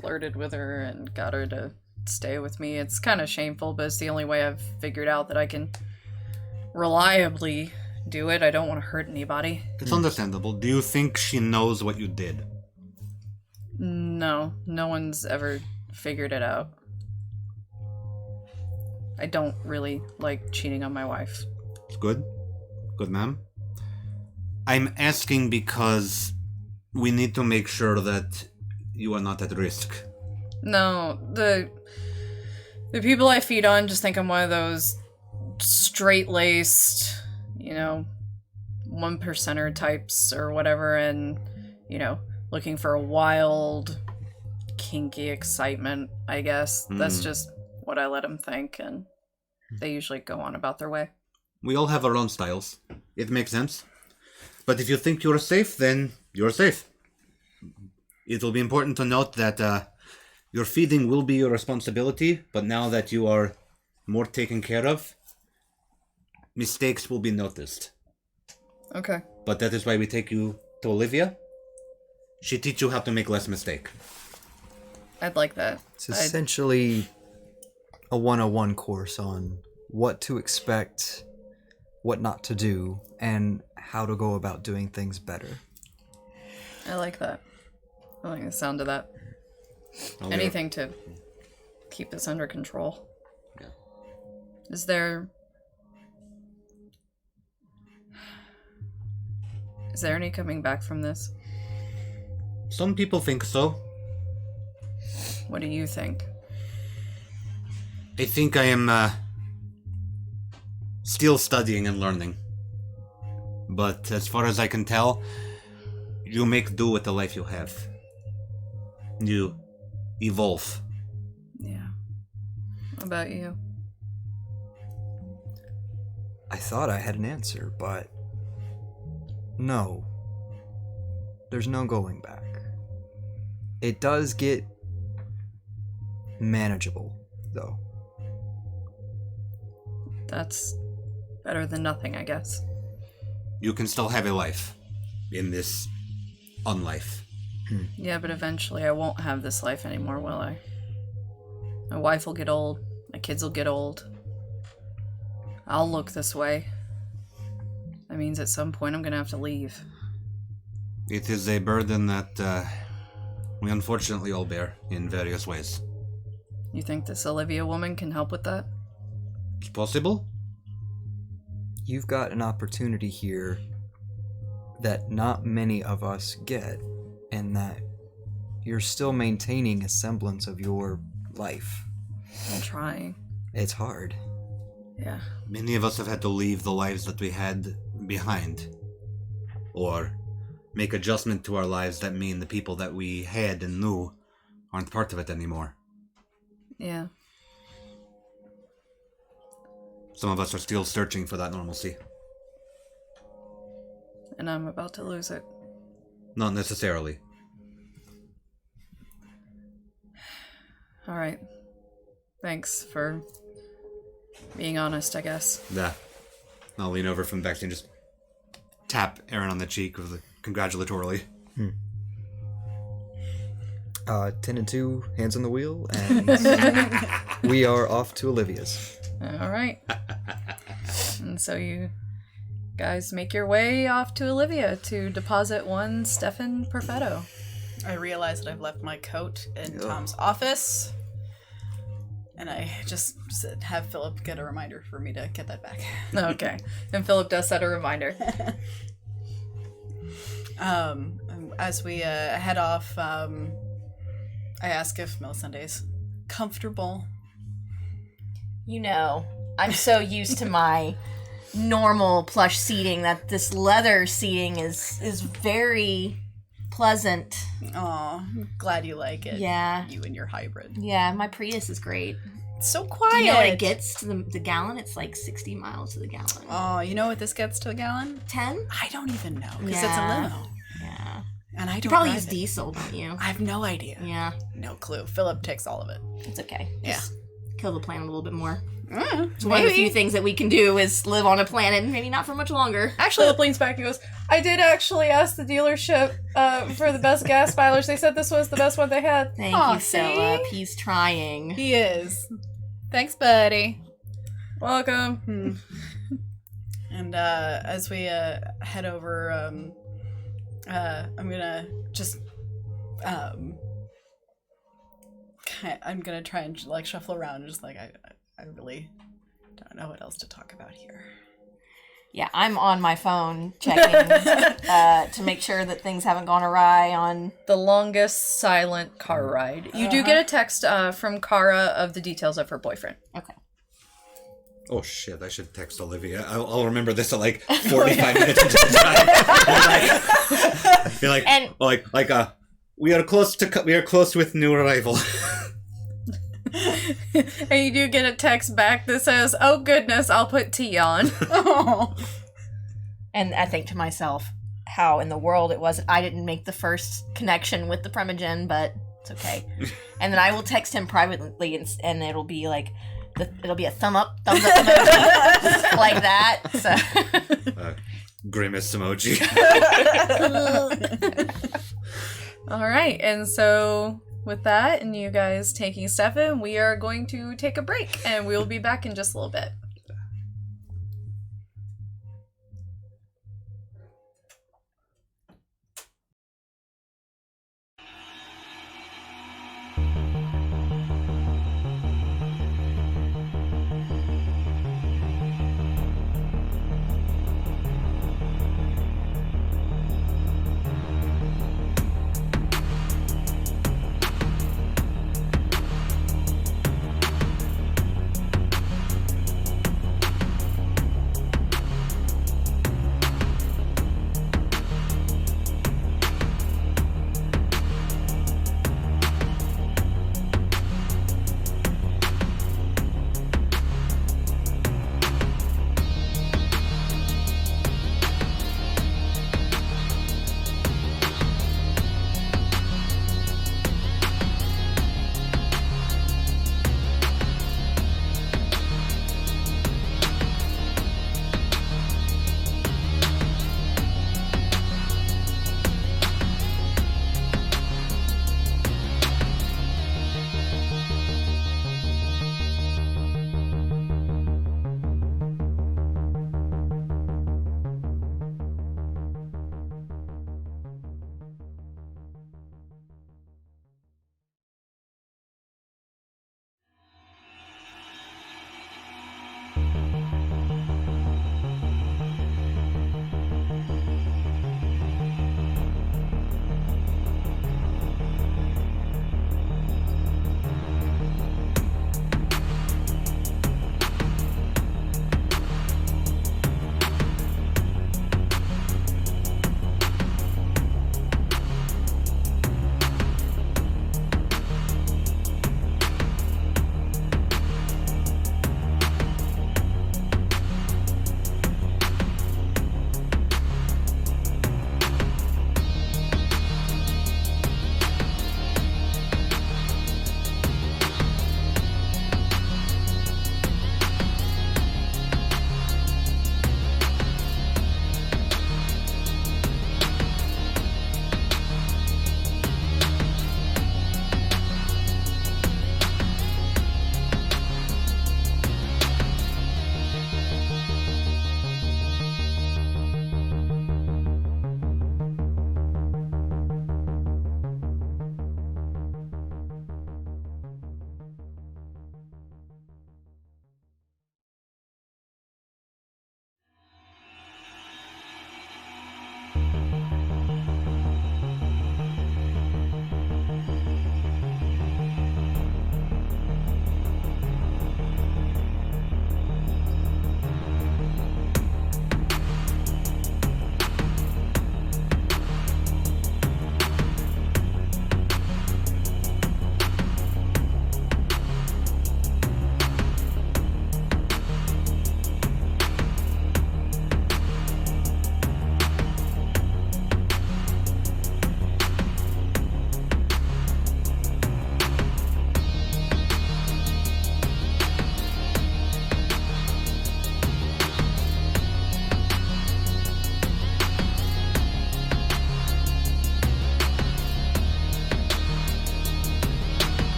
flirted with her and got her to stay with me. It's kind of shameful, but it's the only way I've figured out that I can reliably do it. I don't want to hurt anybody. It's understandable. Do you think she knows what you did? No one's ever figured it out. I don't really like cheating on my wife. It's good. Good, ma'am. I'm asking because we need to make sure that you are not at risk. No, the people I feed on just think I'm one of those straight-laced, 1%er types or whatever, and, looking for a wild, kinky excitement, I guess. That's just what I let them think, and they usually go on about their way. We all have our own styles. It makes sense. But if you think you're safe, then you're safe. It will be important to note that your feeding will be your responsibility, but now that you are more taken care of, mistakes will be noticed. Okay. But that is why we take you to Olivia. She teach you how to make less mistake. I'd like that. It's essentially a 101 course on what to expect, what not to do, and how to go about doing things better. I like that. I like the sound of that. Oh, Anything to keep this under control. Yeah. Is there any coming back from this? Some people think so. What do you think? I think I am still studying and learning. But as far as I can tell, you make do with the life you have. You evolve. Yeah. What about you? I thought I had an answer, but no. There's no going back. It does get manageable, though. That's better than nothing, I guess. you can still have a life in this unlife. Yeah, but eventually I won't have this life anymore, will I? My wife will get old. My kids will get old. I'll look this way. That means at some point I'm gonna have to leave. It is a burden that we unfortunately all bear in various ways. You think this Olivia woman can help with that? It's possible. You've got an opportunity here that not many of us get, and that you're still maintaining a semblance of your life. I'm trying. It's hard. Yeah. Many of us have had to leave the lives that we had behind, or make adjustment to our lives that mean the people that we had and knew aren't part of it anymore. Yeah. Some of us are still searching for that normalcy. And I'm about to lose it. Not necessarily. Alright. Thanks for being honest, I guess. Yeah. I'll lean over from the back and just tap Aaron on the cheek with congratulatorily. 10 and 2, hands on the wheel, and we are off to Olivia's. Alright. And so you guys make your way off to Olivia to deposit one Stefan Perfetto. I realize that I've left my coat in Tom's office, and I just have Philip get a reminder for me to get that back. Okay. And Philip does set a reminder. As we head off, I ask if Melisende's comfortable. You know, I'm so used to my normal plush seating that this leather seating is very pleasant. Aw, I'm glad you like it. Yeah. You and your hybrid. Yeah, my Prius is great. It's so quiet. Do you know what it gets to the gallon? It's like 60 miles to the gallon. Oh, you know what this gets to a gallon? 10? I don't even know, because Yeah. it's a limo. Yeah. And I don't You probably drive use it. diesel, don't you? I have no idea. Yeah. No clue. Philip takes all of it. It's okay. Yeah. Just kill the planet a little bit more. It's Maybe. one of the few things that we can do is live on a planet, maybe not for much longer. Actually, Philip leans back and goes, I did actually ask the dealership for the best gas milers. They said this was the best one they had. Thank Aw, you, see? Philip. He's trying. He is. Thanks, buddy. Welcome. And as we head over, I'm gonna just I'm gonna try and like shuffle around and just like I really don't know what else to talk about here. Yeah, I'm on my phone checking to make sure that things haven't gone awry on... The longest silent car ride. You do get a text from Kara of the details of her boyfriend. Okay. Oh shit, I should text Olivia. I'll remember this at like 45 minutes into the time. Be like, And- we are close with new arrival. And you do get a text back that says, oh goodness, I'll put tea on. Oh. And I think to myself, how in the world it was I didn't make the first connection with the Primogen, but it's okay. And then I will text him privately, and it'll be like, it'll be a thumbs up emoji, like that. So. Grimace emoji. All right, and so with that, and you guys taking Stefan, we are going to take a break, and we will be back in just a little bit.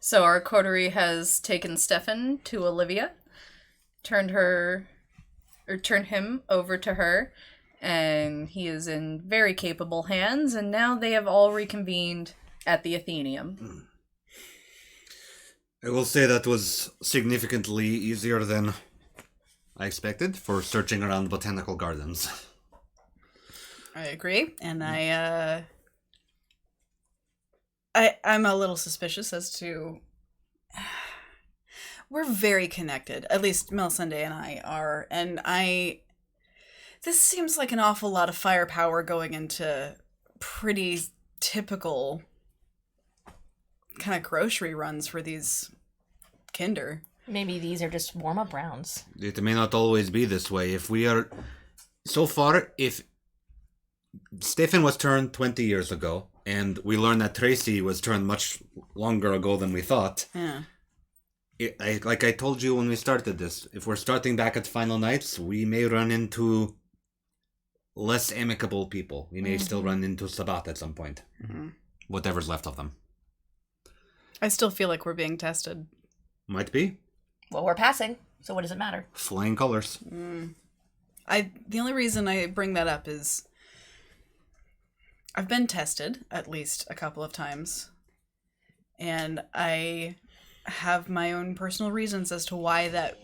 So our coterie has taken Stefan to Olivia, turned him over to her, and he is in very capable hands, and now they have all reconvened at the Athenaeum. I will say that was significantly easier than I expected for searching around botanical gardens. I agree, and I'm a little suspicious as to... We're very connected, at least Melisende and I are, and this seems like an awful lot of firepower going into pretty typical kind of grocery runs for these kinder. Maybe these are just warm-up rounds. It may not always be this way. If we are... So far, if Stefan was turned 20 years ago, and we learned that Tracy was turned much longer ago than we thought. Yeah. Like I told you when we started this, if we're starting back at Final Nights, we may run into less amicable people. We may still run into Sabat at some point. Mm-hmm. Whatever's left of them. I still feel like we're being tested. Might be. Well, we're passing, so what does it matter? Flying colors. The only reason I bring that up is I've been tested at least a couple of times, and I have my own personal reasons as to why that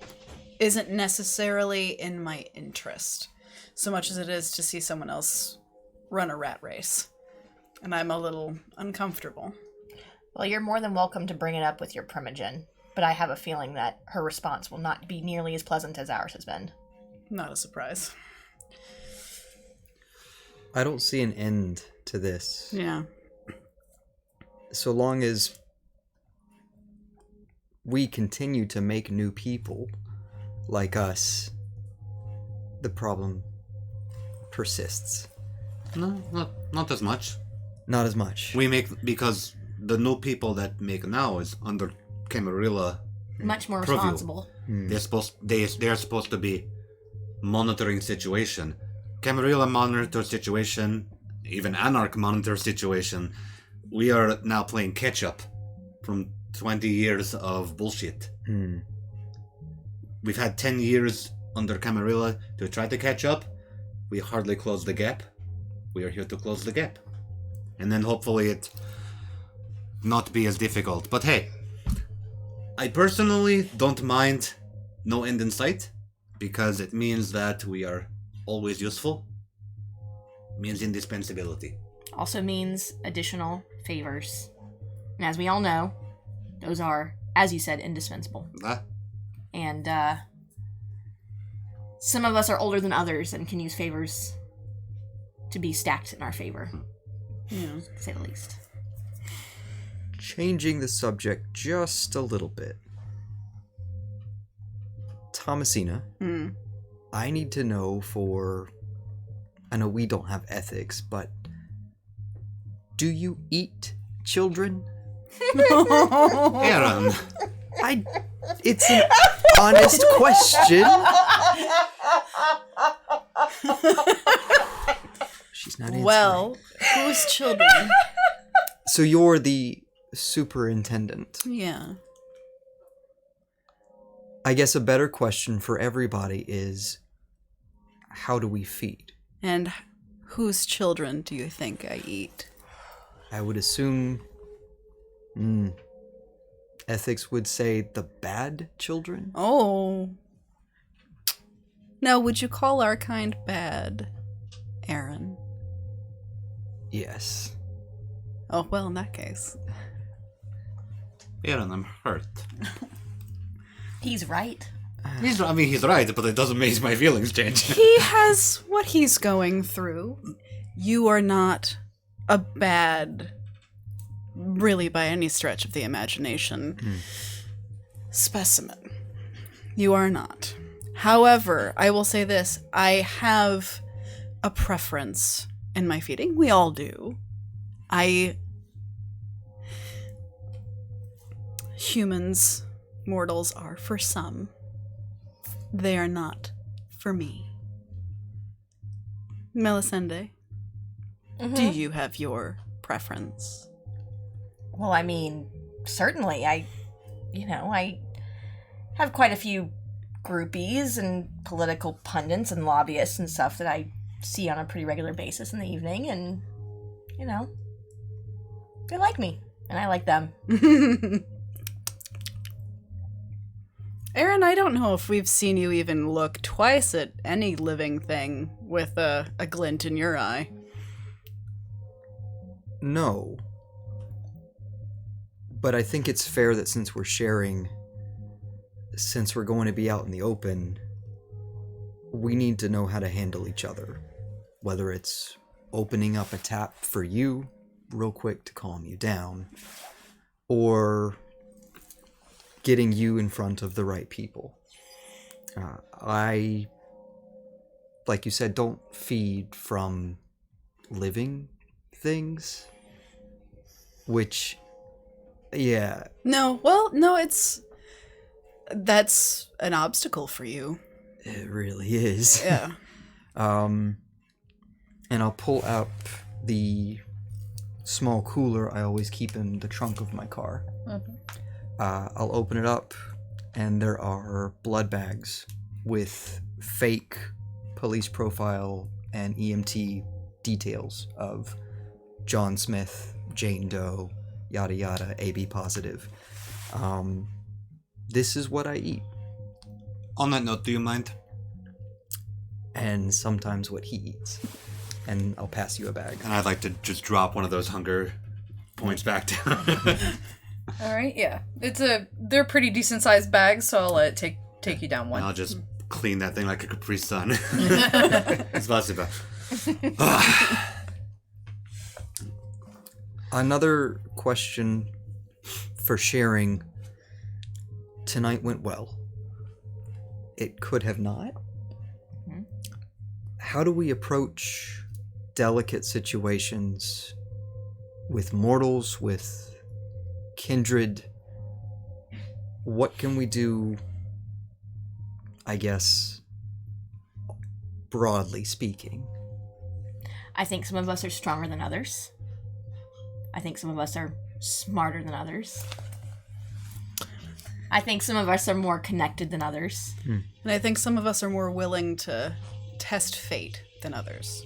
isn't necessarily in my interest, so much as it is to see someone else run a rat race. And I'm a little uncomfortable. Well, you're more than welcome to bring it up with your Primogen, but I have a feeling that her response will not be nearly as pleasant as ours has been. Not a surprise. I don't see an end to this. Yeah. So long as we continue to make new people like us, the problem persists. No, not as much. Not as much. We make, because the new people that make now is under Camarilla. Much more Purview. responsible. They're supposed to be monitoring situation. Camarilla monitor situation, even Anarch monitor situation. We are now playing catch up from 20 years of bullshit. We've had 10 years under Camarilla to try to catch up. We hardly closed the gap. We are here to close the gap. And then hopefully it not be as difficult. But hey, I personally don't mind no end in sight, because it means that we are always useful. It means indispensability. Also means additional favors. And as we all know, those are, as you said, indispensable. And some of us are older than others and can use favors to be stacked in our favor. Yeah. To say the least. Changing the subject just a little bit. Thomasina, I need to know for... I know we don't have ethics, but... do you eat children? Aaron! It's an honest question. She's not answering. Well, whose children? So you're the superintendent. Yeah. I guess a better question for everybody is, how do we feed? And whose children do you think I eat? I would assume... ethics would say the bad children? Oh. Now, would you call our kind bad, Aaron? Yes. Oh, well, in that case. Aaron, I'm hurt. He's right. He's right, but it doesn't make my feelings change. He has what he's going through. You are not a bad, really by any stretch of the imagination, specimen. You are not. However, I will say this. I have a preference in my feeding. We all do. Humans, mortals are for some. They are not for me. Melisende, do you have your preference? Well, I mean, certainly. I have quite a few groupies and political pundits and lobbyists and stuff that I see on a pretty regular basis in the evening, and, they like me, and I like them. Aaron, I don't know if we've seen you even look twice at any living thing with a glint in your eye. No. But I think it's fair that since we're going to be out in the open, we need to know how to handle each other. Whether it's opening up a tap for you real quick to calm you down, or getting you in front of the right people. I, like you said, don't feed from living things, which, yeah. No, that's an obstacle for you. It really is. Yeah. And I'll pull out the small cooler I always keep in the trunk of my car. Mm-hmm. I'll open it up, and there are blood bags with fake police profile and EMT details of John Smith, Jane Doe, yada yada, AB positive. This is what I eat. On that note, do you mind? And sometimes what he eats. And I'll pass you a bag. And I'd like to just drop one of those hunger points back down. All right, yeah. They're pretty decent sized bags, so I'll let it take you down one. And I'll just clean that thing like a Capri Sun. Spasiba. Another question for sharing. Tonight went well. It could have not. Mm-hmm. How do we approach delicate situations with mortals, with kindred? What can we do, I guess, broadly speaking? I think some of us are stronger than others. I think some of us are smarter than others. I think some of us are more connected than others. And I think some of us are more willing to test fate than others.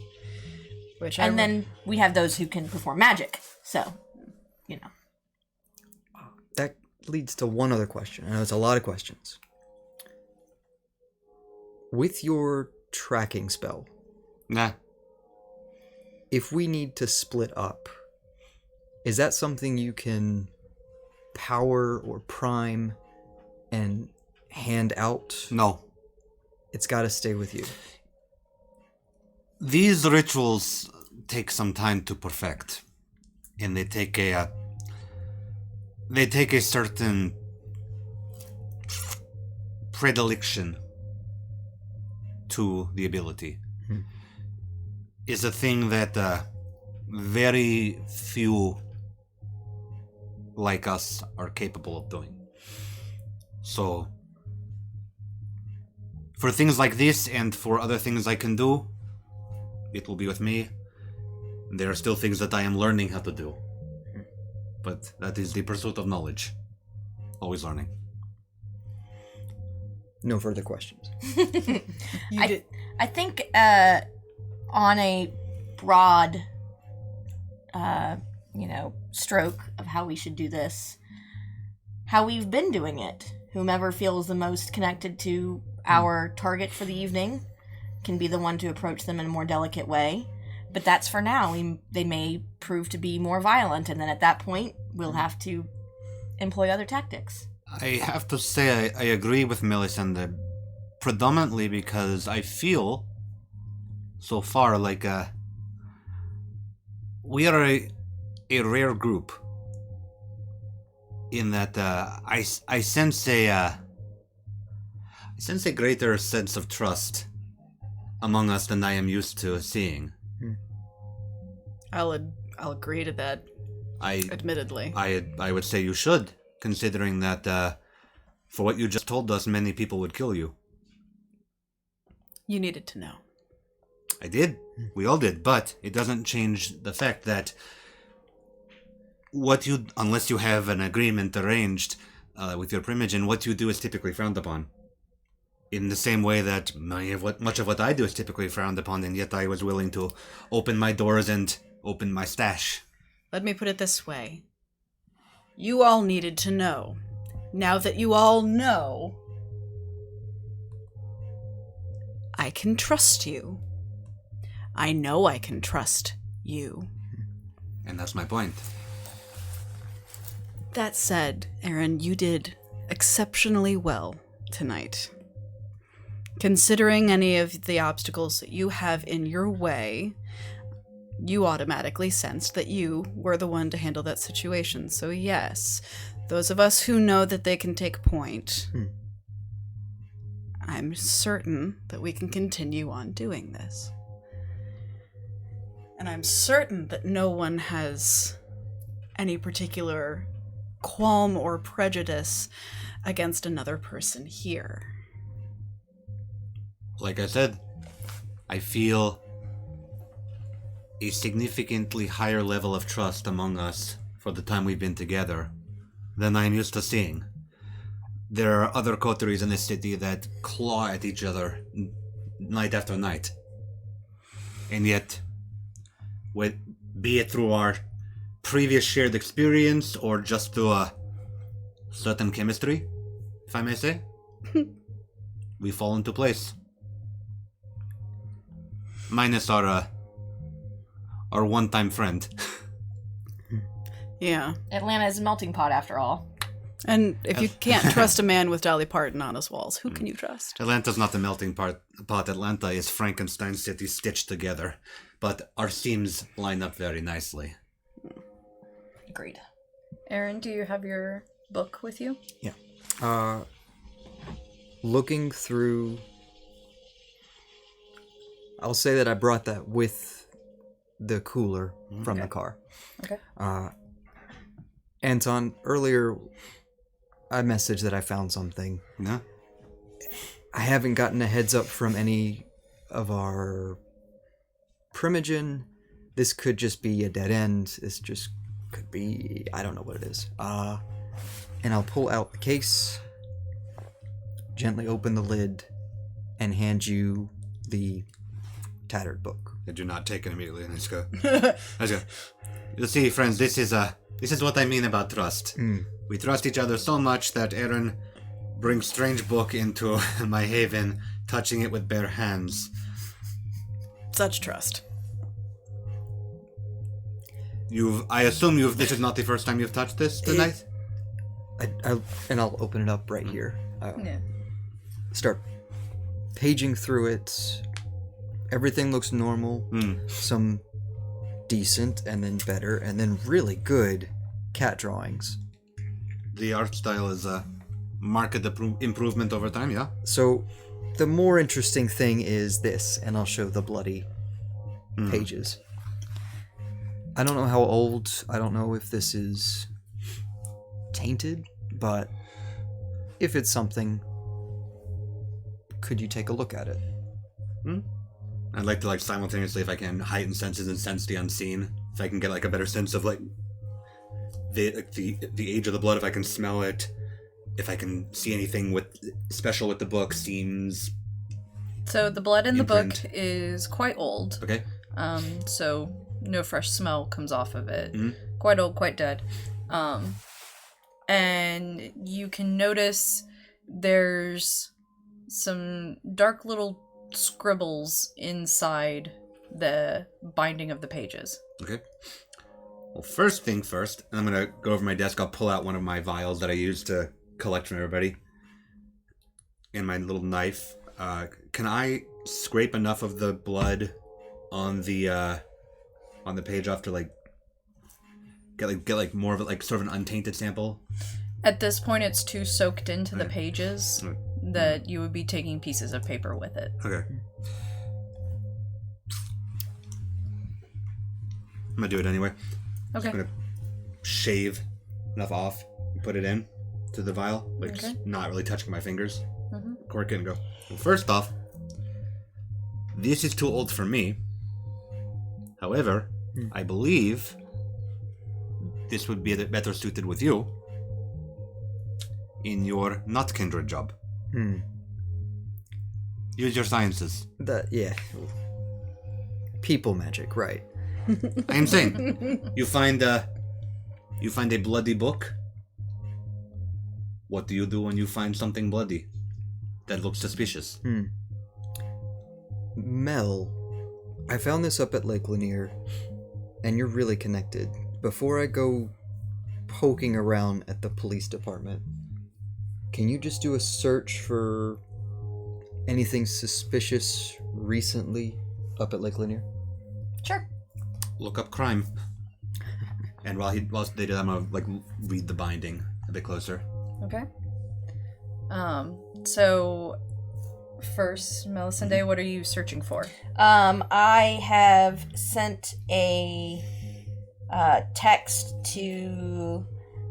Then we have those who can perform magic. So, That leads to one other question. I know it's a lot of questions. With your tracking spell, Nah. if we need to split up, is that something you can power or prime and hand out? No. It's got to stay with you. These rituals take some time to perfect. And they take a certain predilection to the ability. Is a thing that very few like us are capable of doing. So, for things like this and for other things I can do, it will be with me. There are still things that I am learning how to do. But that is the pursuit of knowledge. Always learning. No further questions. I think on a broad, stroke of how we should do this, how we've been doing it. Whomever feels the most connected to our target for the evening can be the one to approach them in a more delicate way. But that's for now. They may prove to be more violent, and then at that point, we'll have to employ other tactics. I have to say I agree with Melisende, predominantly because I feel so far like we are a rare group in that I sense a greater sense of trust among us than I am used to seeing. I'll agree to that. Admittedly, I would say you should, considering that for what you just told us, many people would kill you. You needed to know. I did. We all did, but it doesn't change the fact that unless you have an agreement arranged with your Primogen, what you do is typically frowned upon. In the same way that much of what I do is typically frowned upon, and yet I was willing to open my doors and open my stash. Let me put it this way. You all needed to know. Now that you all know, I can trust you. I know I can trust you. And that's my point. That said, Aaron, you did exceptionally well tonight. Considering any of the obstacles that you have in your way, you automatically sensed that you were the one to handle that situation. So yes, those of us who know that they can take point, I'm certain that we can continue on doing this. And I'm certain that no one has any particular qualm or prejudice against another person here. Like I said, I feel a significantly higher level of trust among us for the time we've been together than I'm used to seeing. There are other coteries in this city that claw at each other night after night. And yet, be it through our previous shared experience or just through a certain chemistry, if I may say, we fall into place. Minus our one-time friend. Yeah. Atlanta is a melting pot after all. And if you can't trust a man with Dolly Parton on his walls, who can you trust? Atlanta's not the melting pot. Atlanta is Frankenstein City stitched together. But our seams line up very nicely. Agreed. Aaron, do you have your book with you? Yeah. Looking through... I'll say that I brought that with the cooler from the car. Okay. Anton, earlier I messaged that I found something. No? I haven't gotten a heads up from any of our Primogen. This could just be a dead end. This just could be... I don't know what it is. And I'll pull out the case, gently open the lid, and hand you the tattered book. I do not take it immediately. Let's go. Let's go. You see, friends, this is what I mean about trust. We trust each other so much that Aaron brings strange book into my haven, touching it with bare hands. Such trust. I assume this is not the first time you've touched this tonight? I'll open it up right here. Yeah. Start paging through it. Everything looks normal. Some decent, and then better, and then really good cat drawings. The art style is a marked improvement over time, yeah? So, the more interesting thing is this, and I'll show the bloody pages. I don't know how old, I don't know if this is tainted, but if it's something, could you take a look at it? I'd like to simultaneously, if I can, heighten senses and sense the unseen. If I can get a better sense of the age of the blood, if I can smell it, if I can see anything special with the book, seems. So the blood in the book imprint. is quite old. Okay. So no fresh smell comes off of it. Quite old, quite dead. And you can notice there's some dark little scribbles inside the binding of the pages. Okay. Well, first thing first, I'm going to go over my desk. I'll pull out one of my vials that I use to collect from everybody. And my little knife. Can I scrape enough of the blood on the page off to get more of it, sort of an untainted sample? At this point, it's too soaked into the pages that you would be taking pieces of paper with it. Okay. I'm gonna do it anyway. Okay. I'm gonna shave enough off and put it in to the vial, not really touching my fingers. Cork it and go. Well, first off, this is too old for me. However, I believe this would be better suited with you in your not kindred job. Use your sciences. Yeah. People magic, right. I am saying, you find a bloody book. What do you do when you find something bloody that looks suspicious? Mel, I found this up at Lake Lanier, and you're really connected. Before I go poking around at the police department, can you just do a search for anything suspicious recently up at Lake Lanier? Sure. Look up crime. And while they do that, I'm gonna read the binding a bit closer. Okay. So first, Melisende, what are you searching for? I have sent a text to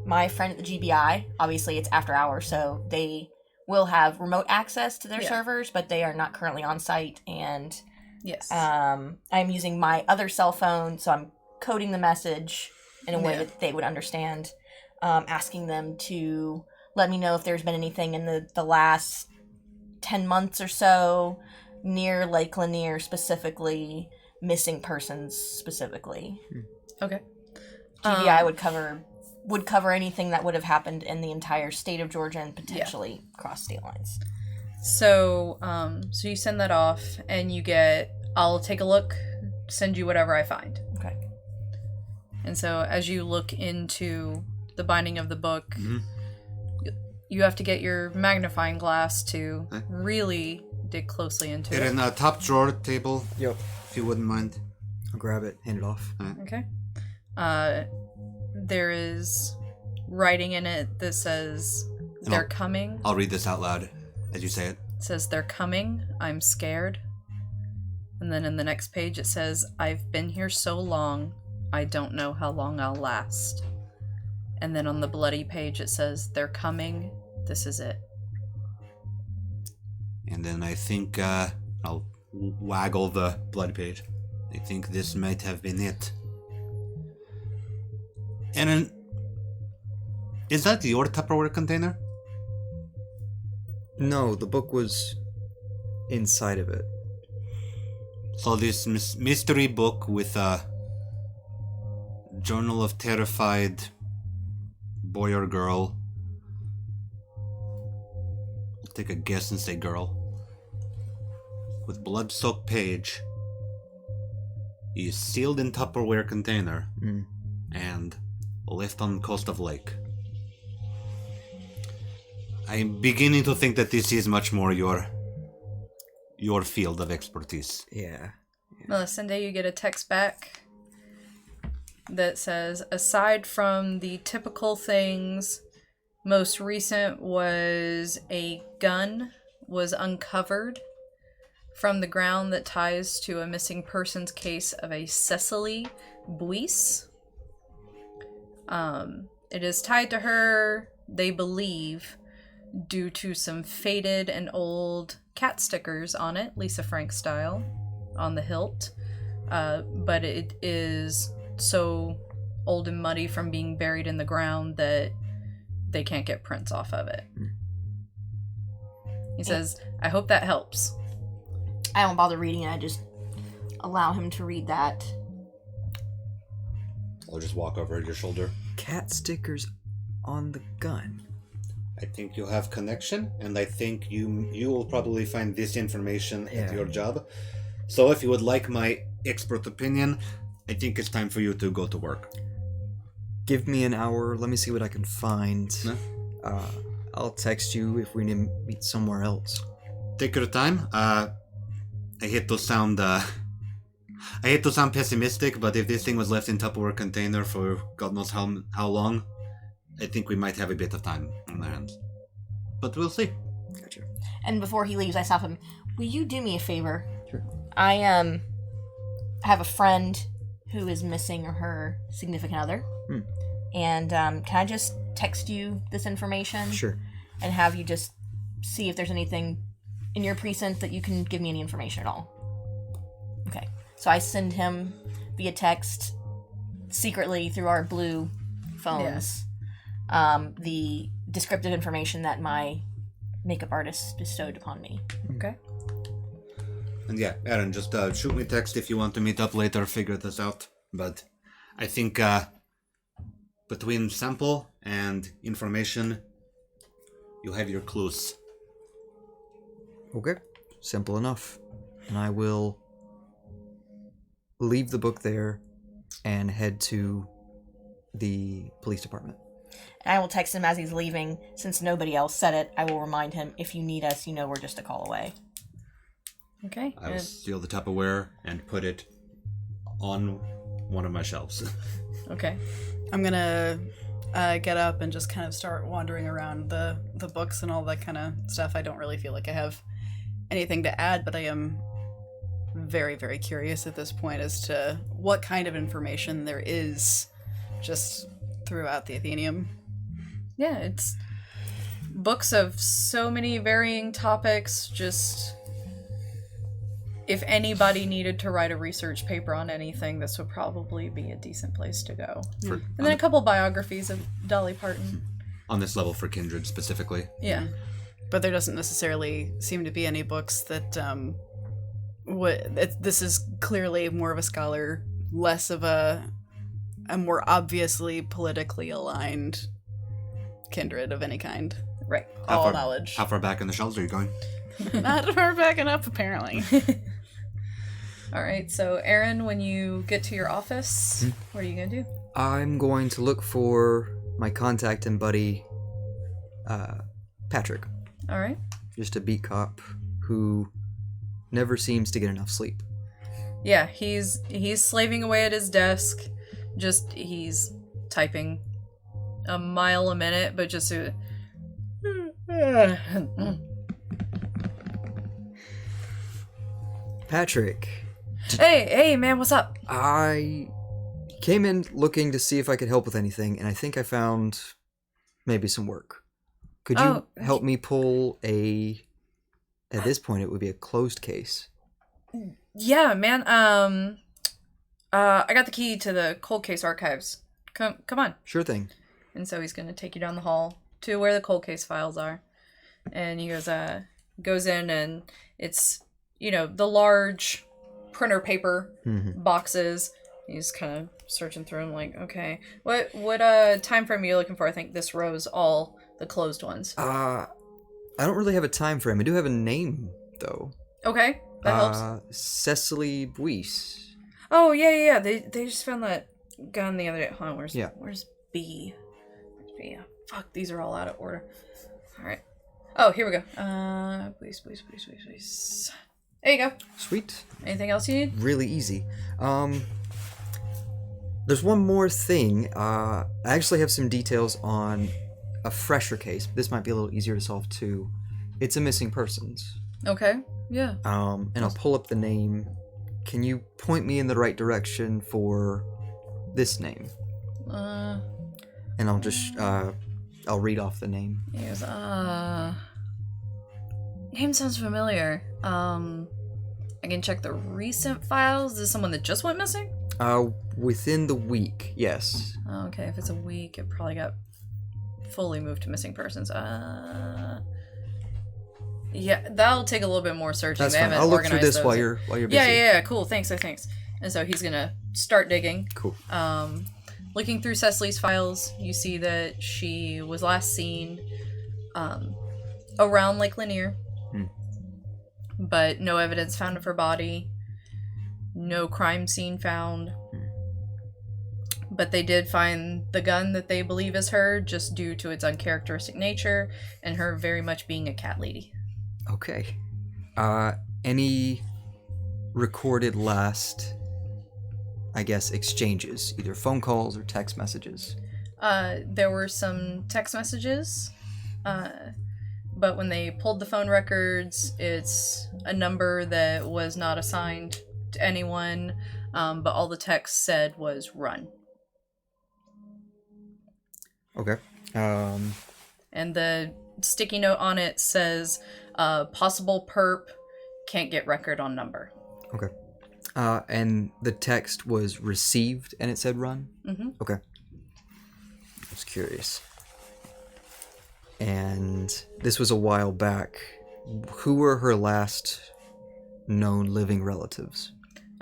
my friend at the GBI. Obviously, it's after hours, so they will have remote access to their servers, but they are not currently on site. And Yes. I'm using my other cell phone, so I'm coding the message in a way that they would understand, asking them to let me know if there's been anything in the last 10 months or so near Lake Lanier specifically, missing persons specifically. Okay. GBI would cover anything that would have happened in the entire state of Georgia and potentially cross state lines. So, so you send that off, and you get, I'll take a look, send you whatever I find. Okay. And so as you look into the binding of the book, you have to get your magnifying glass to really dig closely into Get it. in a top drawer table, Yep. if you wouldn't mind. I'll grab it, hand it off. Okay. There is writing in it that says, "They're coming." I'll read this out loud as you say it. It says, "They're coming. I'm scared." And then in the next page it says, "I've been here so long, I don't know how long I'll last." And then on the bloody page it says, "They're coming. This is it." And then I think I'll waggle the blood page. I think this might have been it. And is that your Tupperware container? No, the book was inside of it. So this mystery book with a journal of terrified boy or girl. I'll take a guess and say girl. With blood-soaked page. Is sealed in Tupperware container. And left on the coast of lake. I'm beginning to think that this is much more your field of expertise. Yeah. Melisende, you get a text back that says, "Aside from the typical things, most recent was a gun was uncovered from the ground that ties to a missing persons case of a Cecily Buisse. It is tied to her, they believe, due to some faded and old cat stickers on it, Lisa Frank style, on the hilt. But it is so old and muddy from being buried in the ground that they can't get prints off of it." He says, "I hope that helps." I won't bother reading it, I just allow him to read that. I'll just walk over your shoulder. Cat stickers on the gun. I think you have connection, and I think you will probably find this information at your job. So if you would like my expert opinion, I think it's time for you to go to work. Give me an hour. Let me see what I can find. I'll text you if we need to meet somewhere else. Take your time. I hate to sound pessimistic, but if this thing was left in Tupperware container for God knows how long, I think we might have a bit of time on our hands. But we'll see. Gotcha. And before he leaves, I stop him. Will you do me a favor? Sure. I have a friend who is missing her significant other. And can I just text you this information? Sure. And have you just see if there's anything in your precinct that you can give me any information at all? Okay. So I send him via text secretly through our blue phones, the descriptive information that my makeup artist bestowed upon me. Okay. And yeah, Aaron, just shoot me a text if you want to meet up later, figure this out. But I think between sample and information, you have your clues. Okay, simple enough. And I will leave the book there and head to the police department. And I will text him as he's leaving. Since nobody else said it, I will remind him, if you need us, you know we're just a call away. Okay. I will steal the Tupperware and put it on one of my shelves. Okay. I'm gonna get up and just kind of start wandering around the books and all that kind of stuff. I don't really feel like I have anything to add, but I am very, very curious at this point as to what kind of information there is just throughout the Athenium. Yeah, it's books of so many varying topics. Just if anybody needed to write a research paper on anything, this would probably be a decent place to go. And then a couple biographies of Dolly Parton. On this level for Kindred specifically. Yeah. But there doesn't necessarily seem to be any books that this is clearly more of a scholar, less of a more obviously politically aligned Kindred of any kind. Right. All knowledge. How far back in the shelves are you going? Not far back enough, apparently. All right. So, Aaron, when you get to your office, what are you going to do? I'm going to look for my contact and buddy, Patrick. All right. Just a beat cop who never seems to get enough sleep. Yeah, he's slaving away at his desk. Just he's typing a mile a minute, but just Patrick, Hey, man, what's up? I came in looking to see if I could help with anything, and I think I found maybe some work. Could you help me pull at this point it would be a closed case. Yeah, man. I got the key to the cold case archives. Come on. Sure thing. And so he's gonna take you down the hall to where the cold case files are. And he goes in, and it's, the large printer paper boxes. He's kind of searching through them like, okay, what time frame are you looking for? I think this row's all the closed ones. I don't really have a time frame. I do have a name though. Okay, that helps. Cecily Buis. Oh yeah. They just found that gun the other day. Hold on, where's B? Where's B? Fuck, these are all out of order. All right. Oh, here we go. Please. There you go. Sweet. Anything else you need? Really easy. There's one more thing. I actually have some details on a fresher case. This might be a little easier to solve too. It's a missing persons. Okay. Yeah. And I'll pull up the name. Can you point me in the right direction for this name? And I'll just I'll read off the name. He goes, name sounds familiar. I can check the recent files. Is this someone that just went missing? Within the week, yes. Okay, if it's a week, it probably got fully moved to missing persons. Yeah, that'll take a little bit more searching. That's they fine. haven't I'll look through organized this those while yet. you're busy. Yeah, cool. Thanks. And so he's gonna start digging. Cool. Looking through Cecily's files, you see that she was last seen around Lake Lanier. But no evidence found of her body. No crime scene found. But they did find the gun that they believe is her, just due to its uncharacteristic nature and her very much being a cat lady. Okay. Any recorded last, I guess, exchanges, either phone calls or text messages? There were some text messages, but when they pulled the phone records, it's a number that was not assigned to anyone, but all the text said was run. Okay. And the sticky note on it says, possible perp, can't get record on number. Okay. And the text was received and it said run? Mm-hmm. Okay. was curious. And this was a while back. Who were her last known living relatives?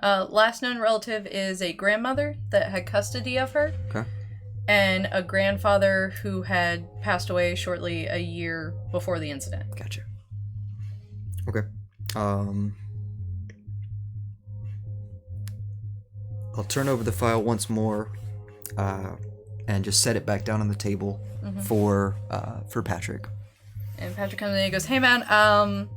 Last known relative is a grandmother that had custody of her. Okay. And a grandfather who had passed away shortly a year before the incident. Gotcha. Okay. I'll turn over the file once more, and just set it back down on the table for Patrick. And Patrick comes in and he goes, "Hey man,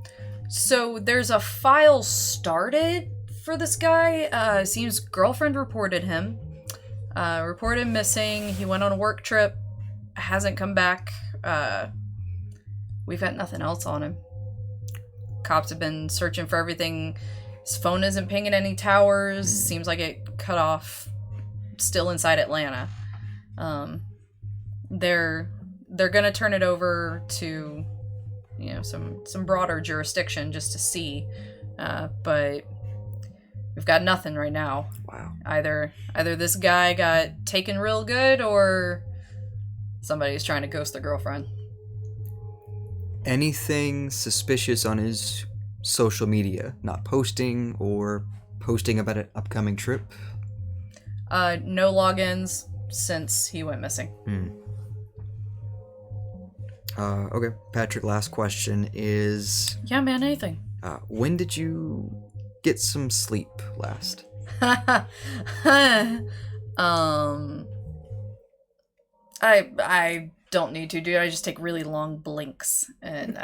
so there's a file started for this guy. Seems girlfriend reported him. Reported missing. He went on a work trip. Hasn't come back. We've got nothing else on him. Cops have been searching for everything. His phone isn't pinging any towers. Seems like it cut off. Still inside Atlanta. They're gonna turn it over to, some broader jurisdiction just to see. But we've got nothing right now. Wow. Either this guy got taken real good, or somebody's trying to ghost their girlfriend. Anything suspicious on his social media? Not posting or posting about an upcoming trip? No logins since he went missing. Okay. Patrick, last question is... Yeah, man, anything. When did you get some sleep last? I don't need to, dude. I just take really long blinks, and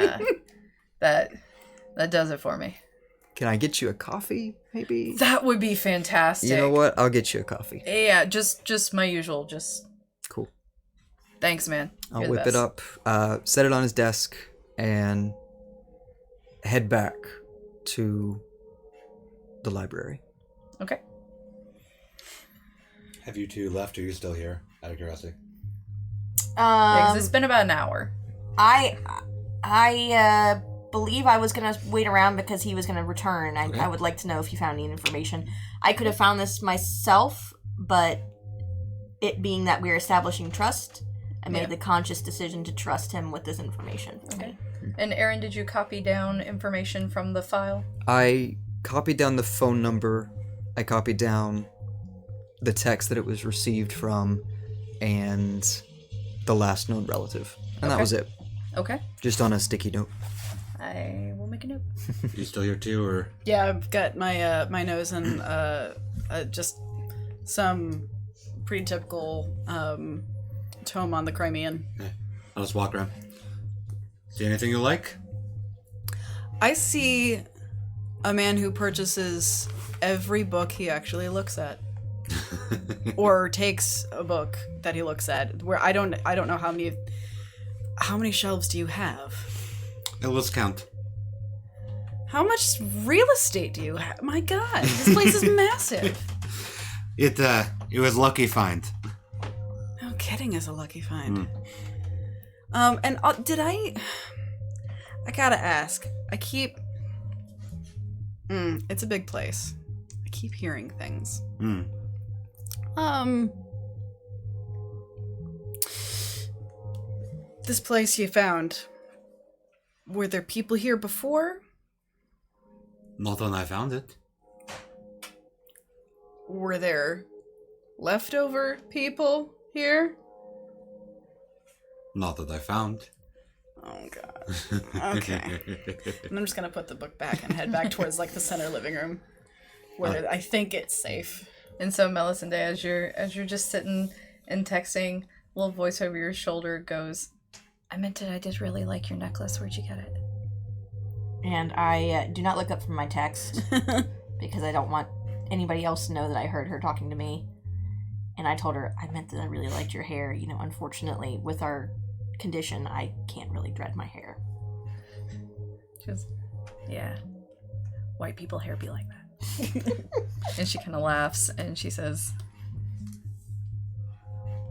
that does it for me. Can I get you a coffee, maybe? That would be fantastic. You know what? I'll get you a coffee. Yeah, just my usual. Just cool. Thanks, man. I'll You're the whip it best. up, set it on his desk, and head back to the library. Okay. Have you two left, or are you still here, out of curiosity? Yeah, 'cause it's been about an hour. I believe I was gonna wait around because he was gonna return. I would like to know if you found any information. I could have found this myself, but it being that we're establishing trust, I made the conscious decision to trust him with this information. Okay. And Aaron, did you copy down information from the file? I copied down the phone number. I copied down the text that it was received from, and the last known relative. And that Okay. was it. Okay. Just on a sticky note. I will make a note. You still here too, or? Yeah, I've got my my nose in just some pretty typical tome on the Crimean. Yeah. I'll just walk around. See anything you like? I see a man who purchases every book he actually looks at, or takes a book that he looks at. Where I don't know how many shelves do you have? Let's count. How much real estate do you have? My God, this place is massive. It was lucky find. No kidding, is a lucky find. And did I gotta ask. I keep. It's a big place. I keep hearing things. This place you found. Were there people here before? Not when I found it. Were there leftover people here? Not that I found. Oh God. Okay. And I'm just gonna put the book back and head back towards the center living room, where I think it's safe. And so Melisende, as you're just sitting and texting, a little voice over your shoulder goes, I did really like your necklace. Where'd you get it? And I do not look up from my text because I don't want anybody else to know that I heard her talking to me. And I told her, I meant that I really liked your hair. Unfortunately, with our condition, I can't really dread my hair. She goes, yeah, white people hair be like that. And she kind of laughs and she says,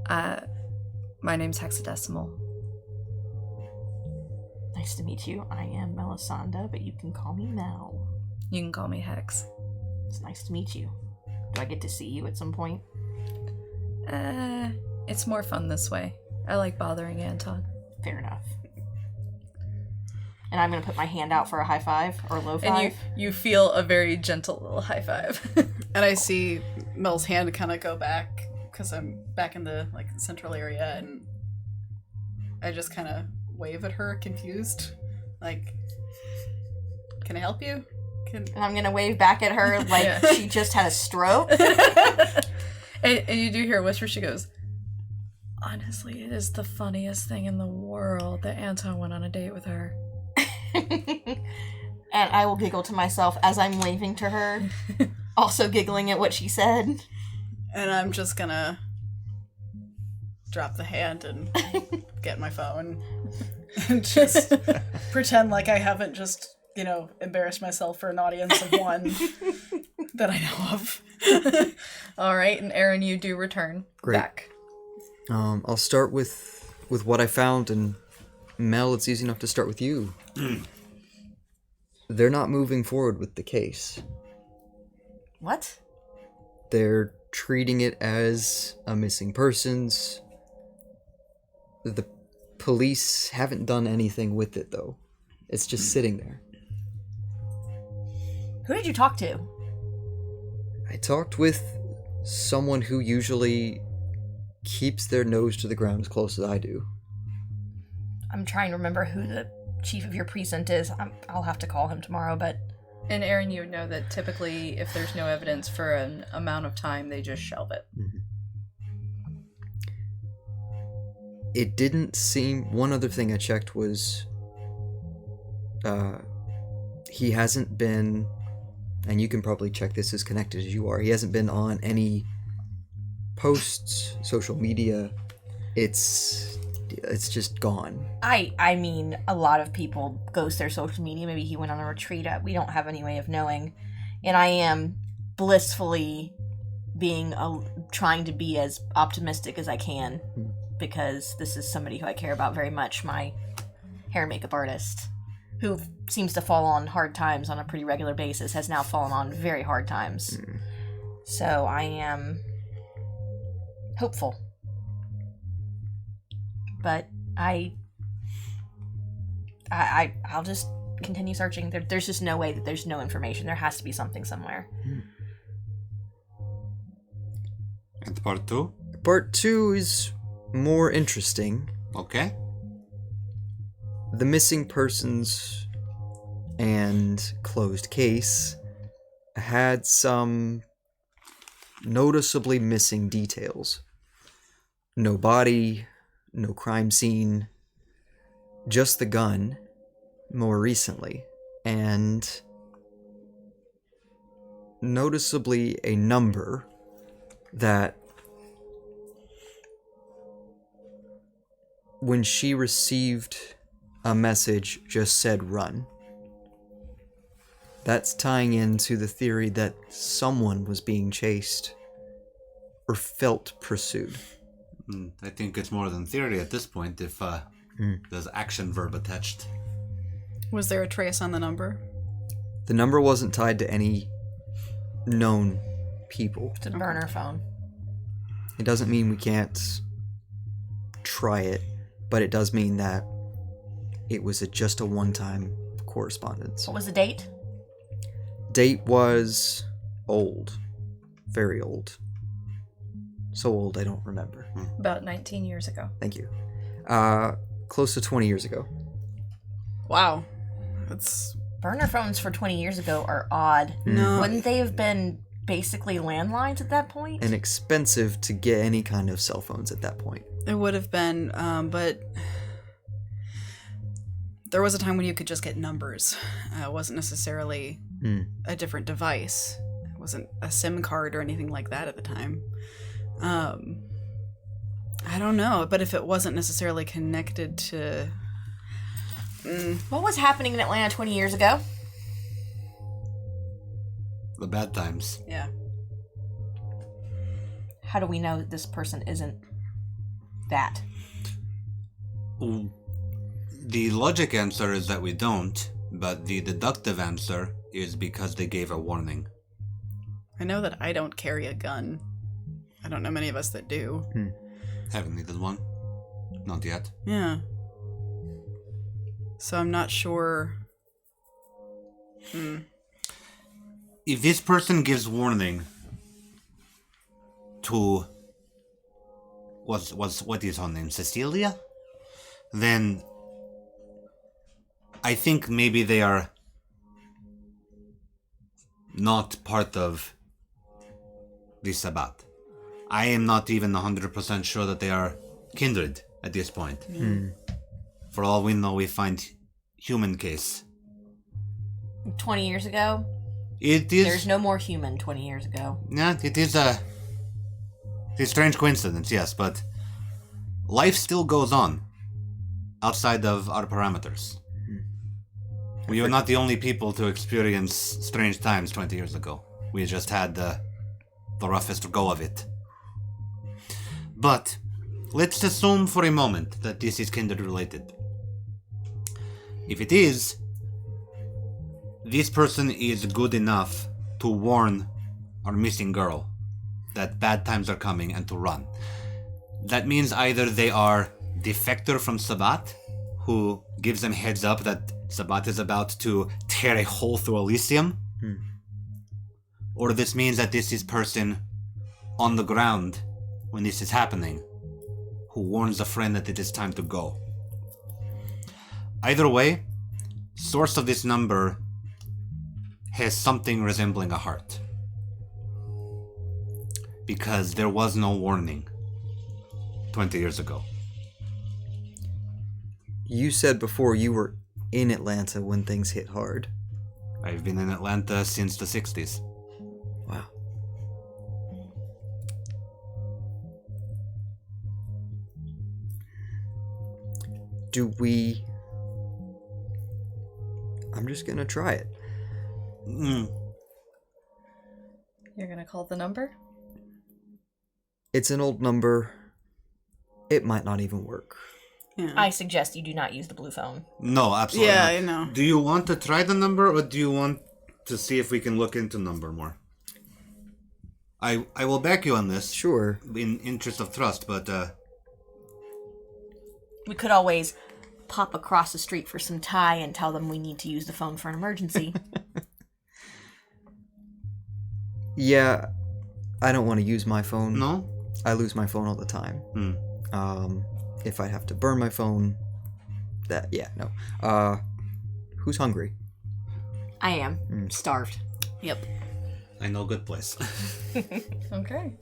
my name's Hexadecimal. Nice to meet you. I am Melisende, but you can call me Mel. You can call me Hex. It's nice to meet you. Do I get to see you at some point? It's more fun this way. I like bothering Anton. Fair enough. And I'm going to put my hand out for a high five or low five. And you feel a very gentle little high five. And I see Mel's hand kind of go back because I'm back in the central area, and I just kind of wave at her, confused, like, "Can I help you?" And I'm going to wave back at her like she just had a stroke. and you do hear a whisper. She goes, "Honestly, it is the funniest thing in the world that Anton went on a date with her." And I will giggle to myself as I'm waving to her, also giggling at what she said. And I'm just gonna drop the hand and get my phone and just pretend like I haven't just, embarrassed myself for an audience of one that I know of. All right, and Aaron, you do return back. I'll start with what I found, and Mel, it's easy enough to start with you. They're not moving forward with the case. What? They're treating it as a missing persons. The police haven't done anything with it, though. It's just sitting there. Who did you talk to? I talked with someone who usually keeps their nose to the ground as close as I do. I'm trying to remember who the chief of your precinct is. I'll have to call him tomorrow, but... And Aaron, you would know that typically if there's no evidence for an amount of time, they just shelve it. Mm-hmm. It didn't seem... One other thing I checked was... he hasn't been... And you can probably check this as connected as you are. He hasn't been on any posts, social media. It's just gone. I mean, a lot of people ghost their social media. Maybe he went on a retreat. We don't have any way of knowing. And I am blissfully trying to be as optimistic as I can, because this is somebody who I care about very much, my hair and makeup artist, who seems to fall on hard times on a pretty regular basis, has now fallen on very hard times. So I am hopeful. But I'll just continue searching. There's just no way that there's no information. There has to be something somewhere. And part 2? Part 2 is more interesting. Okay. The missing persons and closed case had some noticeably missing details. No body, no crime scene, just the gun, more recently, and noticeably a number that when she received a message just said run. That's tying into the theory that someone was being chased or felt pursued. I think it's more than theory at this point if there's action verb attached. Was there a trace on the number? The number wasn't tied to any known people. It's a burner phone. It doesn't mean we can't try it, but it does mean that it was just a one-time correspondence. What was the date? Date was old. Very old. So old I don't remember. About 19 years ago. Thank you. Close to 20 years ago. Wow. That's... Burner phones for 20 years ago are odd. No. Wouldn't they have been basically landlines at that point? And expensive to get any kind of cell phones at that point. It would have been, but there was a time when you could just get numbers. It wasn't necessarily a different device. It wasn't a SIM card or anything like that at the time. I don't know, but if it wasn't necessarily connected to... What was happening in Atlanta 20 years ago? The bad times. Yeah. How do we know that this person isn't that? The logic answer is that we don't, but the deductive answer is because they gave a warning. I know that I don't carry a gun. I don't know many of us that do. Haven't needed one. Not yet. Yeah. So I'm not sure. If this person gives warning to what is her name, Cecilia, then I think maybe they are not part of the Sabbat. I am not even 100% sure that they are kindred at this point. For all we know, we find human case. 20 years ago? It is. There's no more human 20 years ago. Yeah, it is a strange coincidence, yes, but life still goes on outside of our parameters. We are not the only people to experience strange times 20 years ago. We just had the roughest go of it. But let's assume for a moment that this is kindred related. If it is, this person is good enough to warn our missing girl that bad times are coming and to run. That means either they are defector from Sabbat, who gives them heads up that Sabbat is about to tear a hole through Elysium, or this means that this is person on the ground when this is happening, who warns a friend that it is time to go. Either way, source of this number has something resembling a heart. Because there was no warning 20 years ago. You said before you were in Atlanta when things hit hard. I've been in Atlanta since the 60s. Wow. I'm just gonna try it. You're gonna call the number? It's an old number. It might not even work. Yeah. I suggest you do not use the blue phone. No, absolutely Yeah, not. I know. Do you want to try the number, or do you want to see if we can look into number more? I will back you on this. Sure. In interest of trust, but We could always pop across the street for some Thai and tell them we need to use the phone for an emergency. Yeah, I don't want to use my phone. no? I lose my phone all the time. If I have to burn my phone, no. Who's hungry? I am. Starved. Yep. I know a good place. Okay.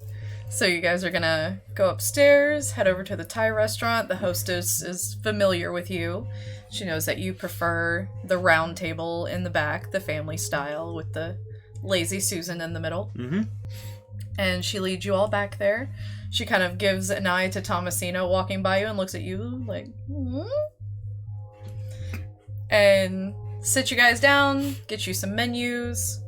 So you guys are gonna go upstairs, head over to the Thai restaurant. The hostess is familiar with you. She knows that you prefer the round table in the back, the family style, with the lazy Susan in the middle. Mm-hmm. And she leads you all back there. She kind of gives an eye to Thomasina walking by you and looks at you like, and sit you guys down, get you some menus.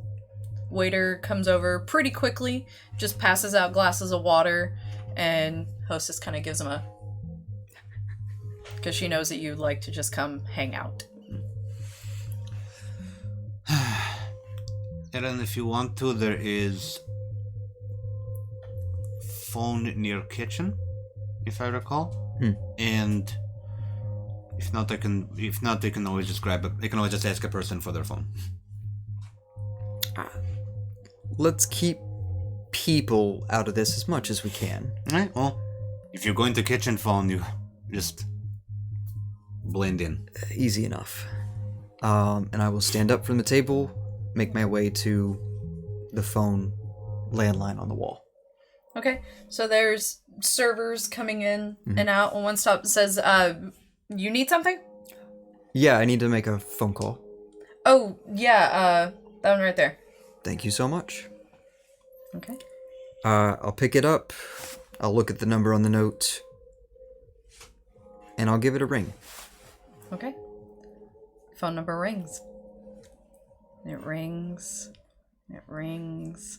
Waiter comes over pretty quickly, just passes out glasses of water, and hostess kind of gives him a... because she knows that you like to just come hang out. Ellen, if you want to, there is phone near kitchen, if I recall. And if not, they can always just grab it. They can always just ask a person for their phone. Let's keep people out of this as much as we can. Alright, well, if you're going to kitchen phone, you just blend in. Easy enough. And I will stand up from the table, make my way to the phone landline on the wall. Okay, so there's servers coming in and out. When one stop says, you need something? Yeah, I need to make a phone call. Oh, yeah, that one right there. Thank you so much. Okay. I'll pick it up. I'll look at the number on the note. And I'll give it a ring. Okay. Phone number rings. It rings. It rings.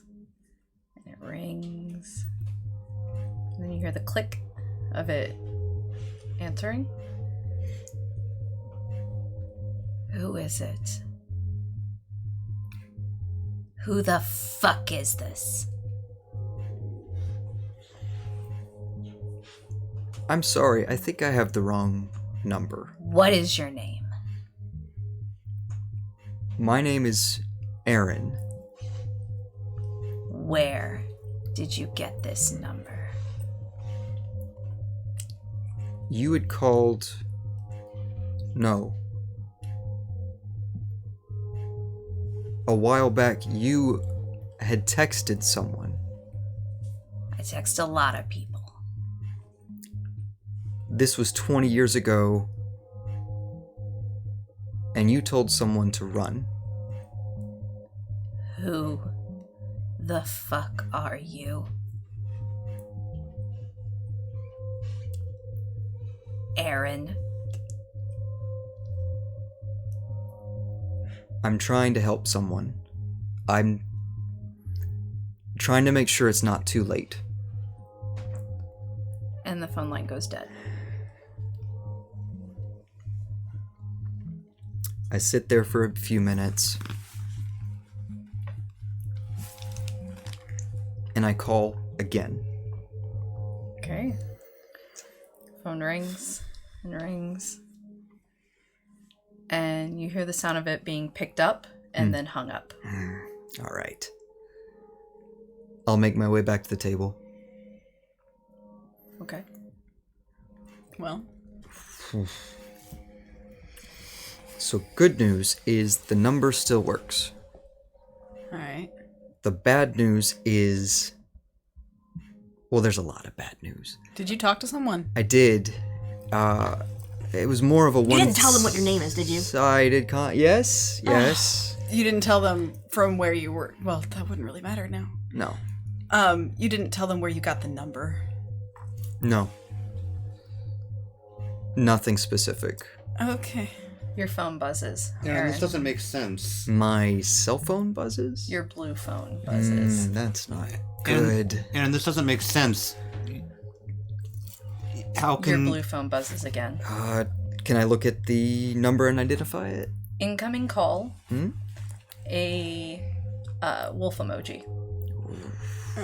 And it rings. And then you hear the click of it answering. Who is it? Who the fuck is this? I'm sorry, I think I have the wrong number. What is your name? My name is Aaron. Where did you get this number? You had called... No. A while back, you had texted someone. I text a lot of people. This was 20 years ago, and you told someone to run. Who the fuck are you? Aaron. I'm trying to help someone. I'm trying to make sure it's not too late. And the phone line goes dead. I sit there for a few minutes, and I call again. Okay. Phone rings and rings. And you hear the sound of it being picked up and then hung up. All right. I'll make my way back to the table. Okay. Well, So good news is the number still works. all right. The bad news is... Well, there's a lot of bad news. Did you talk to someone? I did. It was more of a You didn't tell them what your name is, did you? Sided Yes. You didn't tell them from where you were. Well, that wouldn't really matter now. No. You didn't tell them where you got the number. No. Nothing specific. Okay. Your phone buzzes. Aaron, Aaron. this doesn't make sense. My cell phone buzzes? Your blue phone buzzes. That's not good. Aaron, this doesn't make sense. How Your can... blue phone buzzes again. Can I look at the number and identify it? Incoming call. A wolf emoji.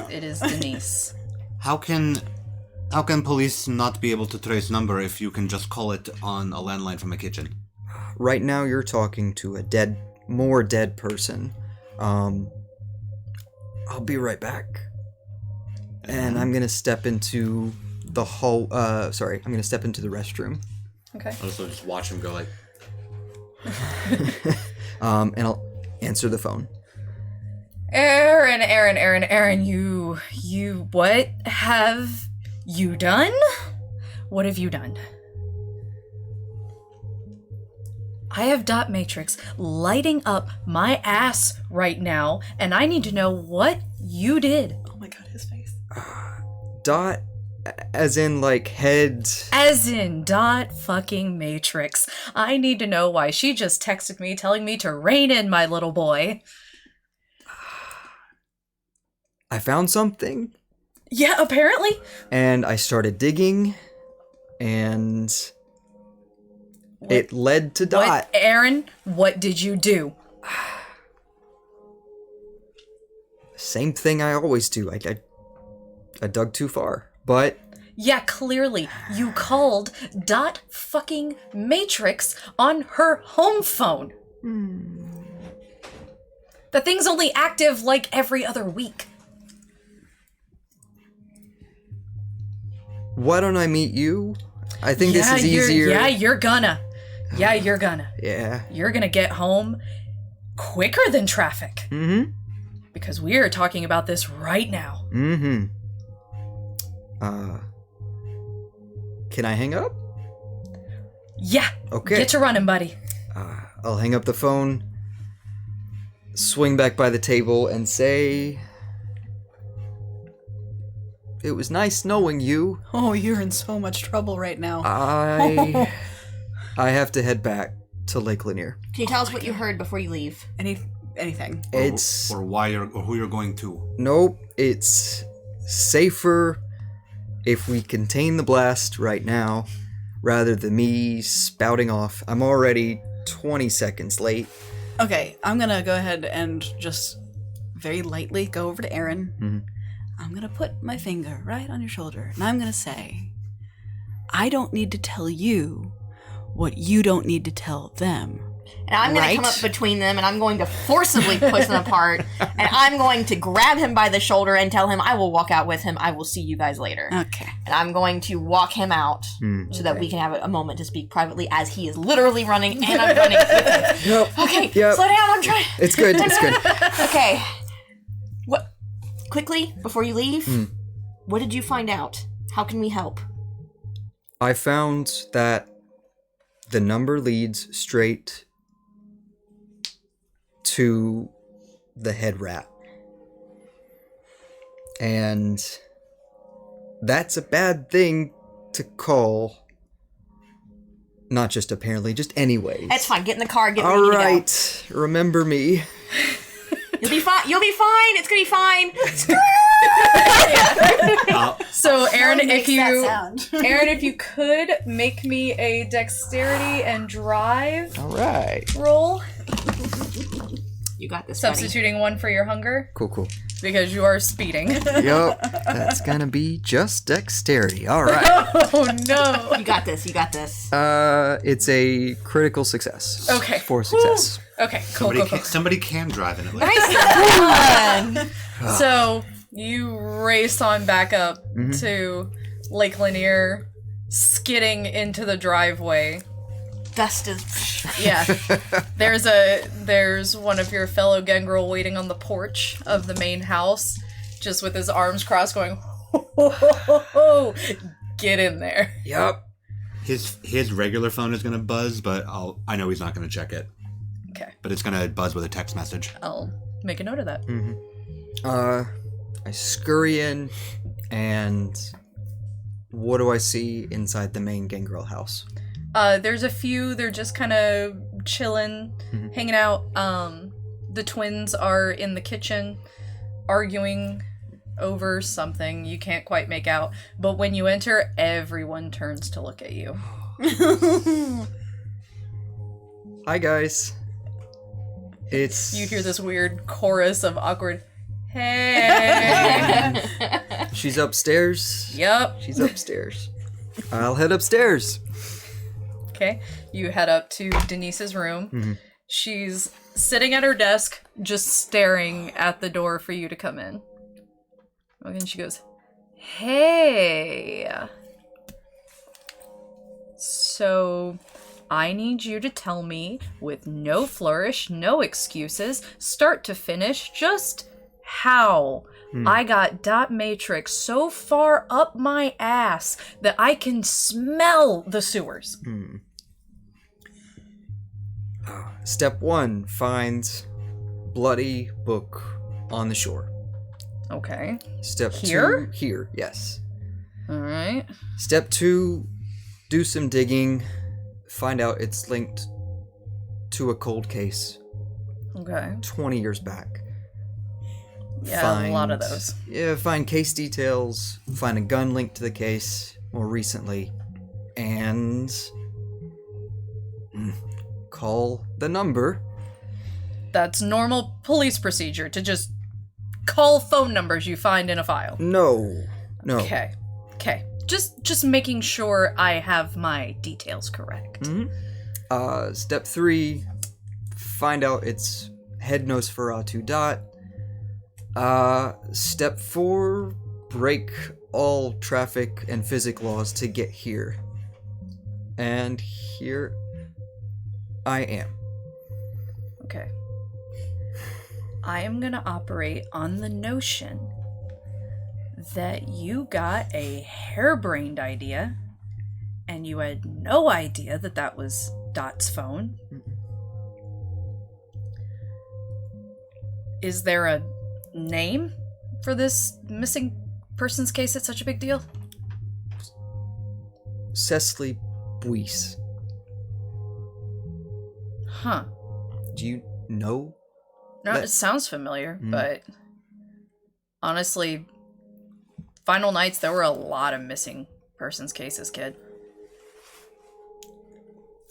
It is Denise. How can police not be able to trace number if you can just call it on a landline from a kitchen? Right now you're talking to a more dead person. I'll be right back. And I'm gonna step into the hall, I'm gonna step into the restroom. Okay. I'll also just watch him go like... And I'll answer the phone. Aaron, you, what have you done? What have you done? I have dot matrix lighting up my ass right now, and I need to know what you did. Oh my god, his face. Dot, as in like head. As in dot fucking matrix. I need to know why she just texted me telling me to rein in my little boy. I found something. Yeah, apparently. And I started digging, and it led to Dot. What, Aaron, what did you do? Same thing I always do. I dug too far, but... Yeah, clearly. You called dot fucking matrix on her home phone. The thing's only active like every other week. Why don't I meet you? I think this is easier. You're gonna. Yeah, you're gonna. Yeah. You're gonna get home quicker than traffic. Mm-hmm. Because we are talking about this right now. Mm-hmm. Can I hang up? Yeah. Okay. Get to running, buddy. I'll hang up the phone, swing back by the table, and say... It was nice knowing you. Oh, you're in so much trouble right now. I have to head back to Lake Lanier. Can you tell us what you heard before you leave? Anything. It's... Or who you're going to. Nope, it's safer if we contain the blast right now, rather than me spouting off. I'm already 20 seconds late. Okay, I'm gonna go ahead and just very lightly go over to Aaron. Mm-hmm. I'm gonna put my finger right on your shoulder, and I'm gonna say, I don't need to tell you what you don't need to tell them. And I'm going to come up between them, and I'm going to forcibly push them apart, and I'm going to grab him by the shoulder and tell him I will walk out with him. I will see you guys later. Okay. And I'm going to walk him out so that we can have a moment to speak privately as he is literally running, and I'm running with him. Yep. Okay, Yep. slow down. I'm trying. It's good. It's good. Okay. What? Quickly, before you leave, what did you find out? How can we help? I found that the number leads straight to the head rat. And that's a bad thing to call. Not just apparently, just anyways. That's fine. Get in the car. Get All ready to go. right, remember me. You'll be fine. You'll be fine. It's gonna be fine. So Aaron, Makes that sound. Aaron, if you could make me a dexterity and drive All right. roll, You got this. Buddy. substituting one for your hunger Cool. because you are speeding. Yup, that's gonna be just dexterity. All right. Oh no. You got this. You got this. It's a critical success. Okay. For success. Okay, cool. Somebody can drive in it. Nice one. So you race on back up to Lake Lanier, skidding into the driveway. Dust is. Yeah. There's one of your fellow Gangrel waiting on the porch of the main house, just with his arms crossed going, ho, ho, ho, ho, ho. Get in there. Yup. His regular phone is gonna buzz, but I know he's not gonna check it. Okay. But it's gonna buzz with a text message. I'll make a note of that. I scurry in, and what do I see inside the main Gangrel house? There's a few, they're just kind of chilling, hanging out. The twins are in the kitchen arguing over something you can't quite make out. But when you enter, everyone turns to look at you. Hi, guys. It's... You hear this weird chorus of awkward, hey. She's upstairs. Yep. She's upstairs. I'll head upstairs. Okay. You head up to Denise's room. She's sitting at her desk, just staring at the door for you to come in. And she goes, hey. So, I need you to tell me, with no flourish, no excuses, start to finish, just how I got dot matrix so far up my ass that I can smell the sewers. Step 1, find bloody book on the shore. Okay. Step Here? 2, here, yes. Alright. Step 2, do some digging, find out it's linked to a cold case Okay. 20 years back. Yeah, a lot of those. Yeah, find case details, find a gun linked to the case more recently, and call the number. That's normal police procedure, to just call phone numbers you find in a file. No. Okay. Just making sure I have my details correct. Step 3, find out its head Nosferatu dot. Step 4, break all traffic and physics laws to get here. And here I am. Okay. I am gonna operate on the notion that you got a harebrained idea and you had no idea that that was Dot's phone. Is there a name for this missing person's case that's such a big deal? Cecily Buis. Huh. Do you know? No, That- it sounds familiar, but honestly, Final Nights, there were a lot of missing persons cases, kid.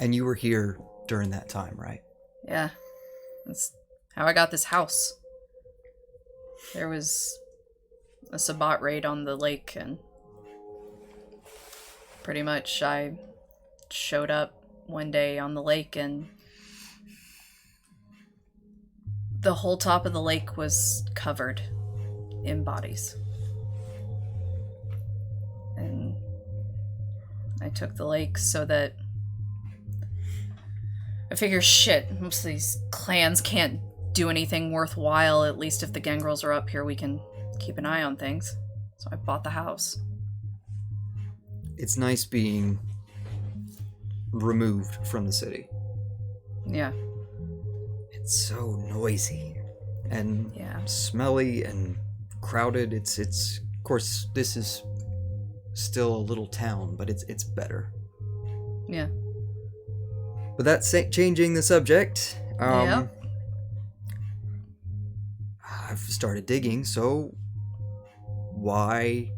And you were here during that time, right? Yeah. That's how I got this house. There was a Sabbat raid on the lake, and Pretty much, I showed up one day on the lake and the whole top of the lake was covered in bodies. And I took the lake so that I figure, shit, most of these clans can't do anything worthwhile. At least if the Gangrels are up here, we can keep an eye on things. So I bought the house. It's nice being removed from the city. Yeah. It's so noisy and Yeah. smelly and crowded. It's of course this is still a little town, but it's better. Yeah. But that's changing the subject. Yep. I've started digging, so why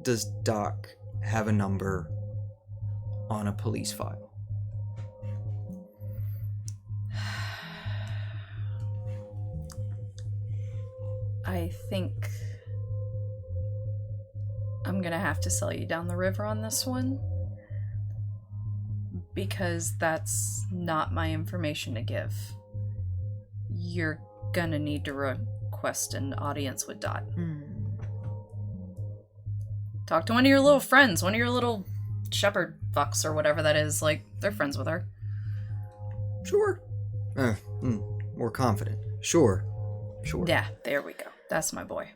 does Doc have a number on a police file? I think I'm gonna have to sell you down the river on this one, because that's not my information to give. You're gonna need to request an audience with Dot. Talk to one of your little friends, one of your little shepherd fucks or whatever that is. Like, they're friends with her. Sure. More confident. Sure. Yeah, there we go. That's my boy.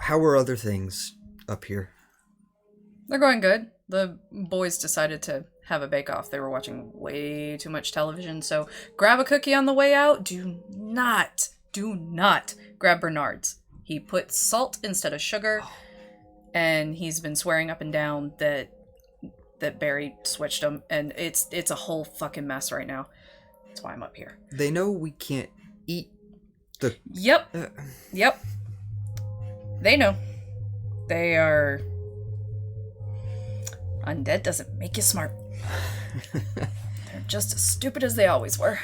How are other things up here? They're going good. The boys decided to have a bake-off. They were watching way too much television, so grab a cookie on the way out. Do not grab Bernard's. He put salt instead of sugar, and he's been swearing up and down that Barry switched them, and it's a whole fucking mess right now. That's why I'm up here. They know we can't eat the... Yep. Yep. They know. They are... Undead doesn't make you smart. They're just as stupid as they always were.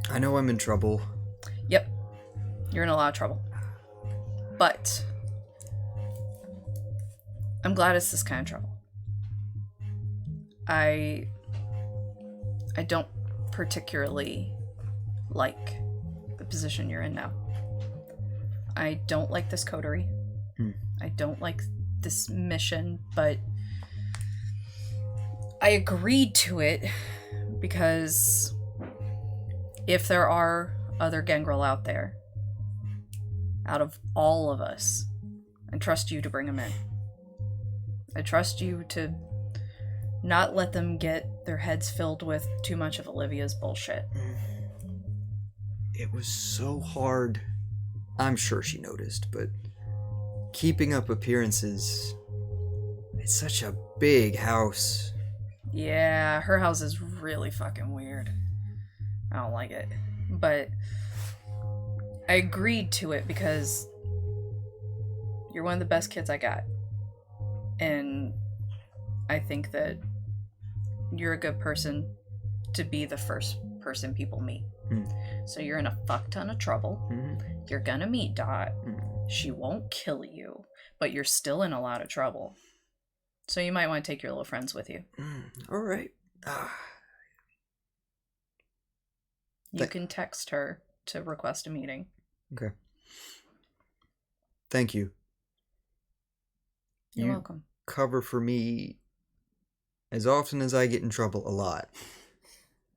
I know I'm in trouble. Yep. You're in a lot of trouble. But I'm glad it's this kind of trouble. I don't particularly like the position you're in now. I don't like this coterie. I don't like this mission, but I agreed to it because if there are other Gangrel out there, out of all of us, I trust you to bring them in. I trust you to not let them get their heads filled with too much of Olivia's bullshit. It was so hard. I'm sure she noticed, but keeping up appearances... It's such a big house. Yeah, her house is really fucking weird. I don't like it. But I agreed to it because you're one of the best kids I got. And I think that you're a good person to be the first person people meet. So you're in a fuck ton of trouble. You're gonna meet Dot. She won't kill you, but you're still in a lot of trouble. So you might want to take your little friends with you. All right. You can text her to request a meeting. Okay. Thank you. You're welcome. Cover for me as often as I get in trouble a lot.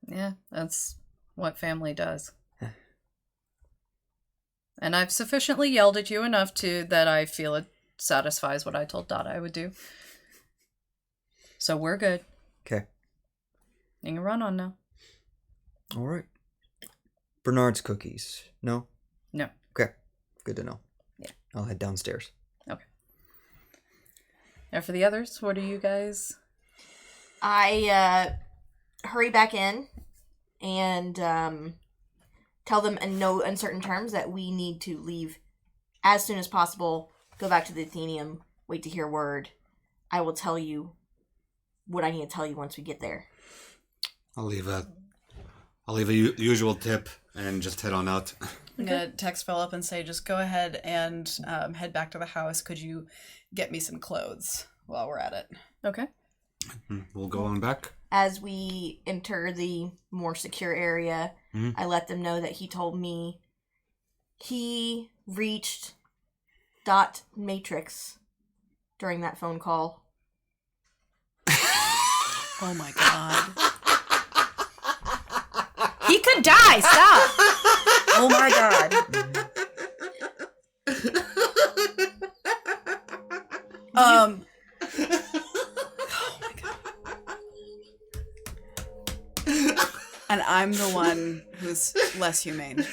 Yeah, that's what family does. And I've sufficiently yelled at you enough that I feel it satisfies what I told Dot I would do. So we're good. Okay. You can run on now. All right. Bernard's cookies. No? No. Okay. Good to know. Yeah. I'll head downstairs. Okay. Now for the others, what are you guys? I hurry back in and tell them in no uncertain terms that we need to leave as soon as possible, go back to the Athenium, wait to hear word. I will tell you what I need to tell you once we get there. I'll leave a usual tip and just head on out. I'm gonna text Philip and say, just go ahead and head back to the house. Could you get me some clothes while we're at it. Okay. We'll go on back. As we enter the more secure area, I let them know that he told me he reached Dot Matrix during that phone call. Oh my god. He could die! Stop! Oh my god. Oh my god. And I'm the one who's less humane.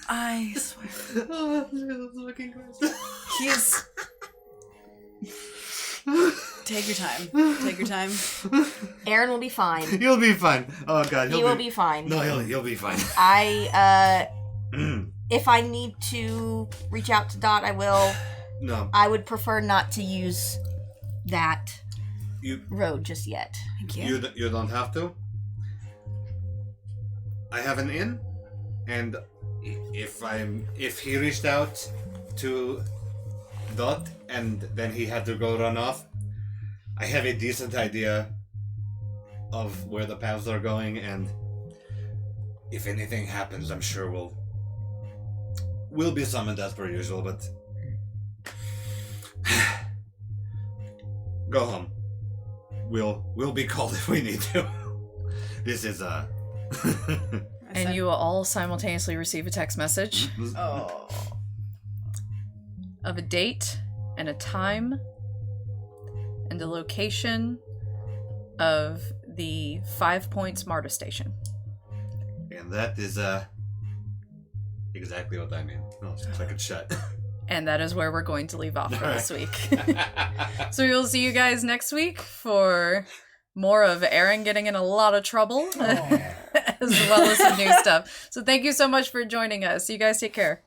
I swear. He's... Take your time. Take your time. Aaron will be fine. You'll be fine. Oh god, He will be fine. No, he'll be fine. If I need to reach out to Dot, I will. No. I would prefer not to use that You road just yet. Thank you. you don't have to. I have an inn, and if he reached out to Dot and then he had to go run off, I have a decent idea of where the paths are going, and if anything happens, I'm sure we'll be summoned as per usual, but go home. We'll be called if we need to. This is And you will all simultaneously receive a text message Oh. of a date and a time and a location of the 5 Points MARTA station. And that is exactly what I mean. No, click it shut. And that is where we're going to leave off for this week. So we will see you guys next week for more of Aaron getting in a lot of trouble, as well as some new stuff. So thank you so much for joining us. You guys take care.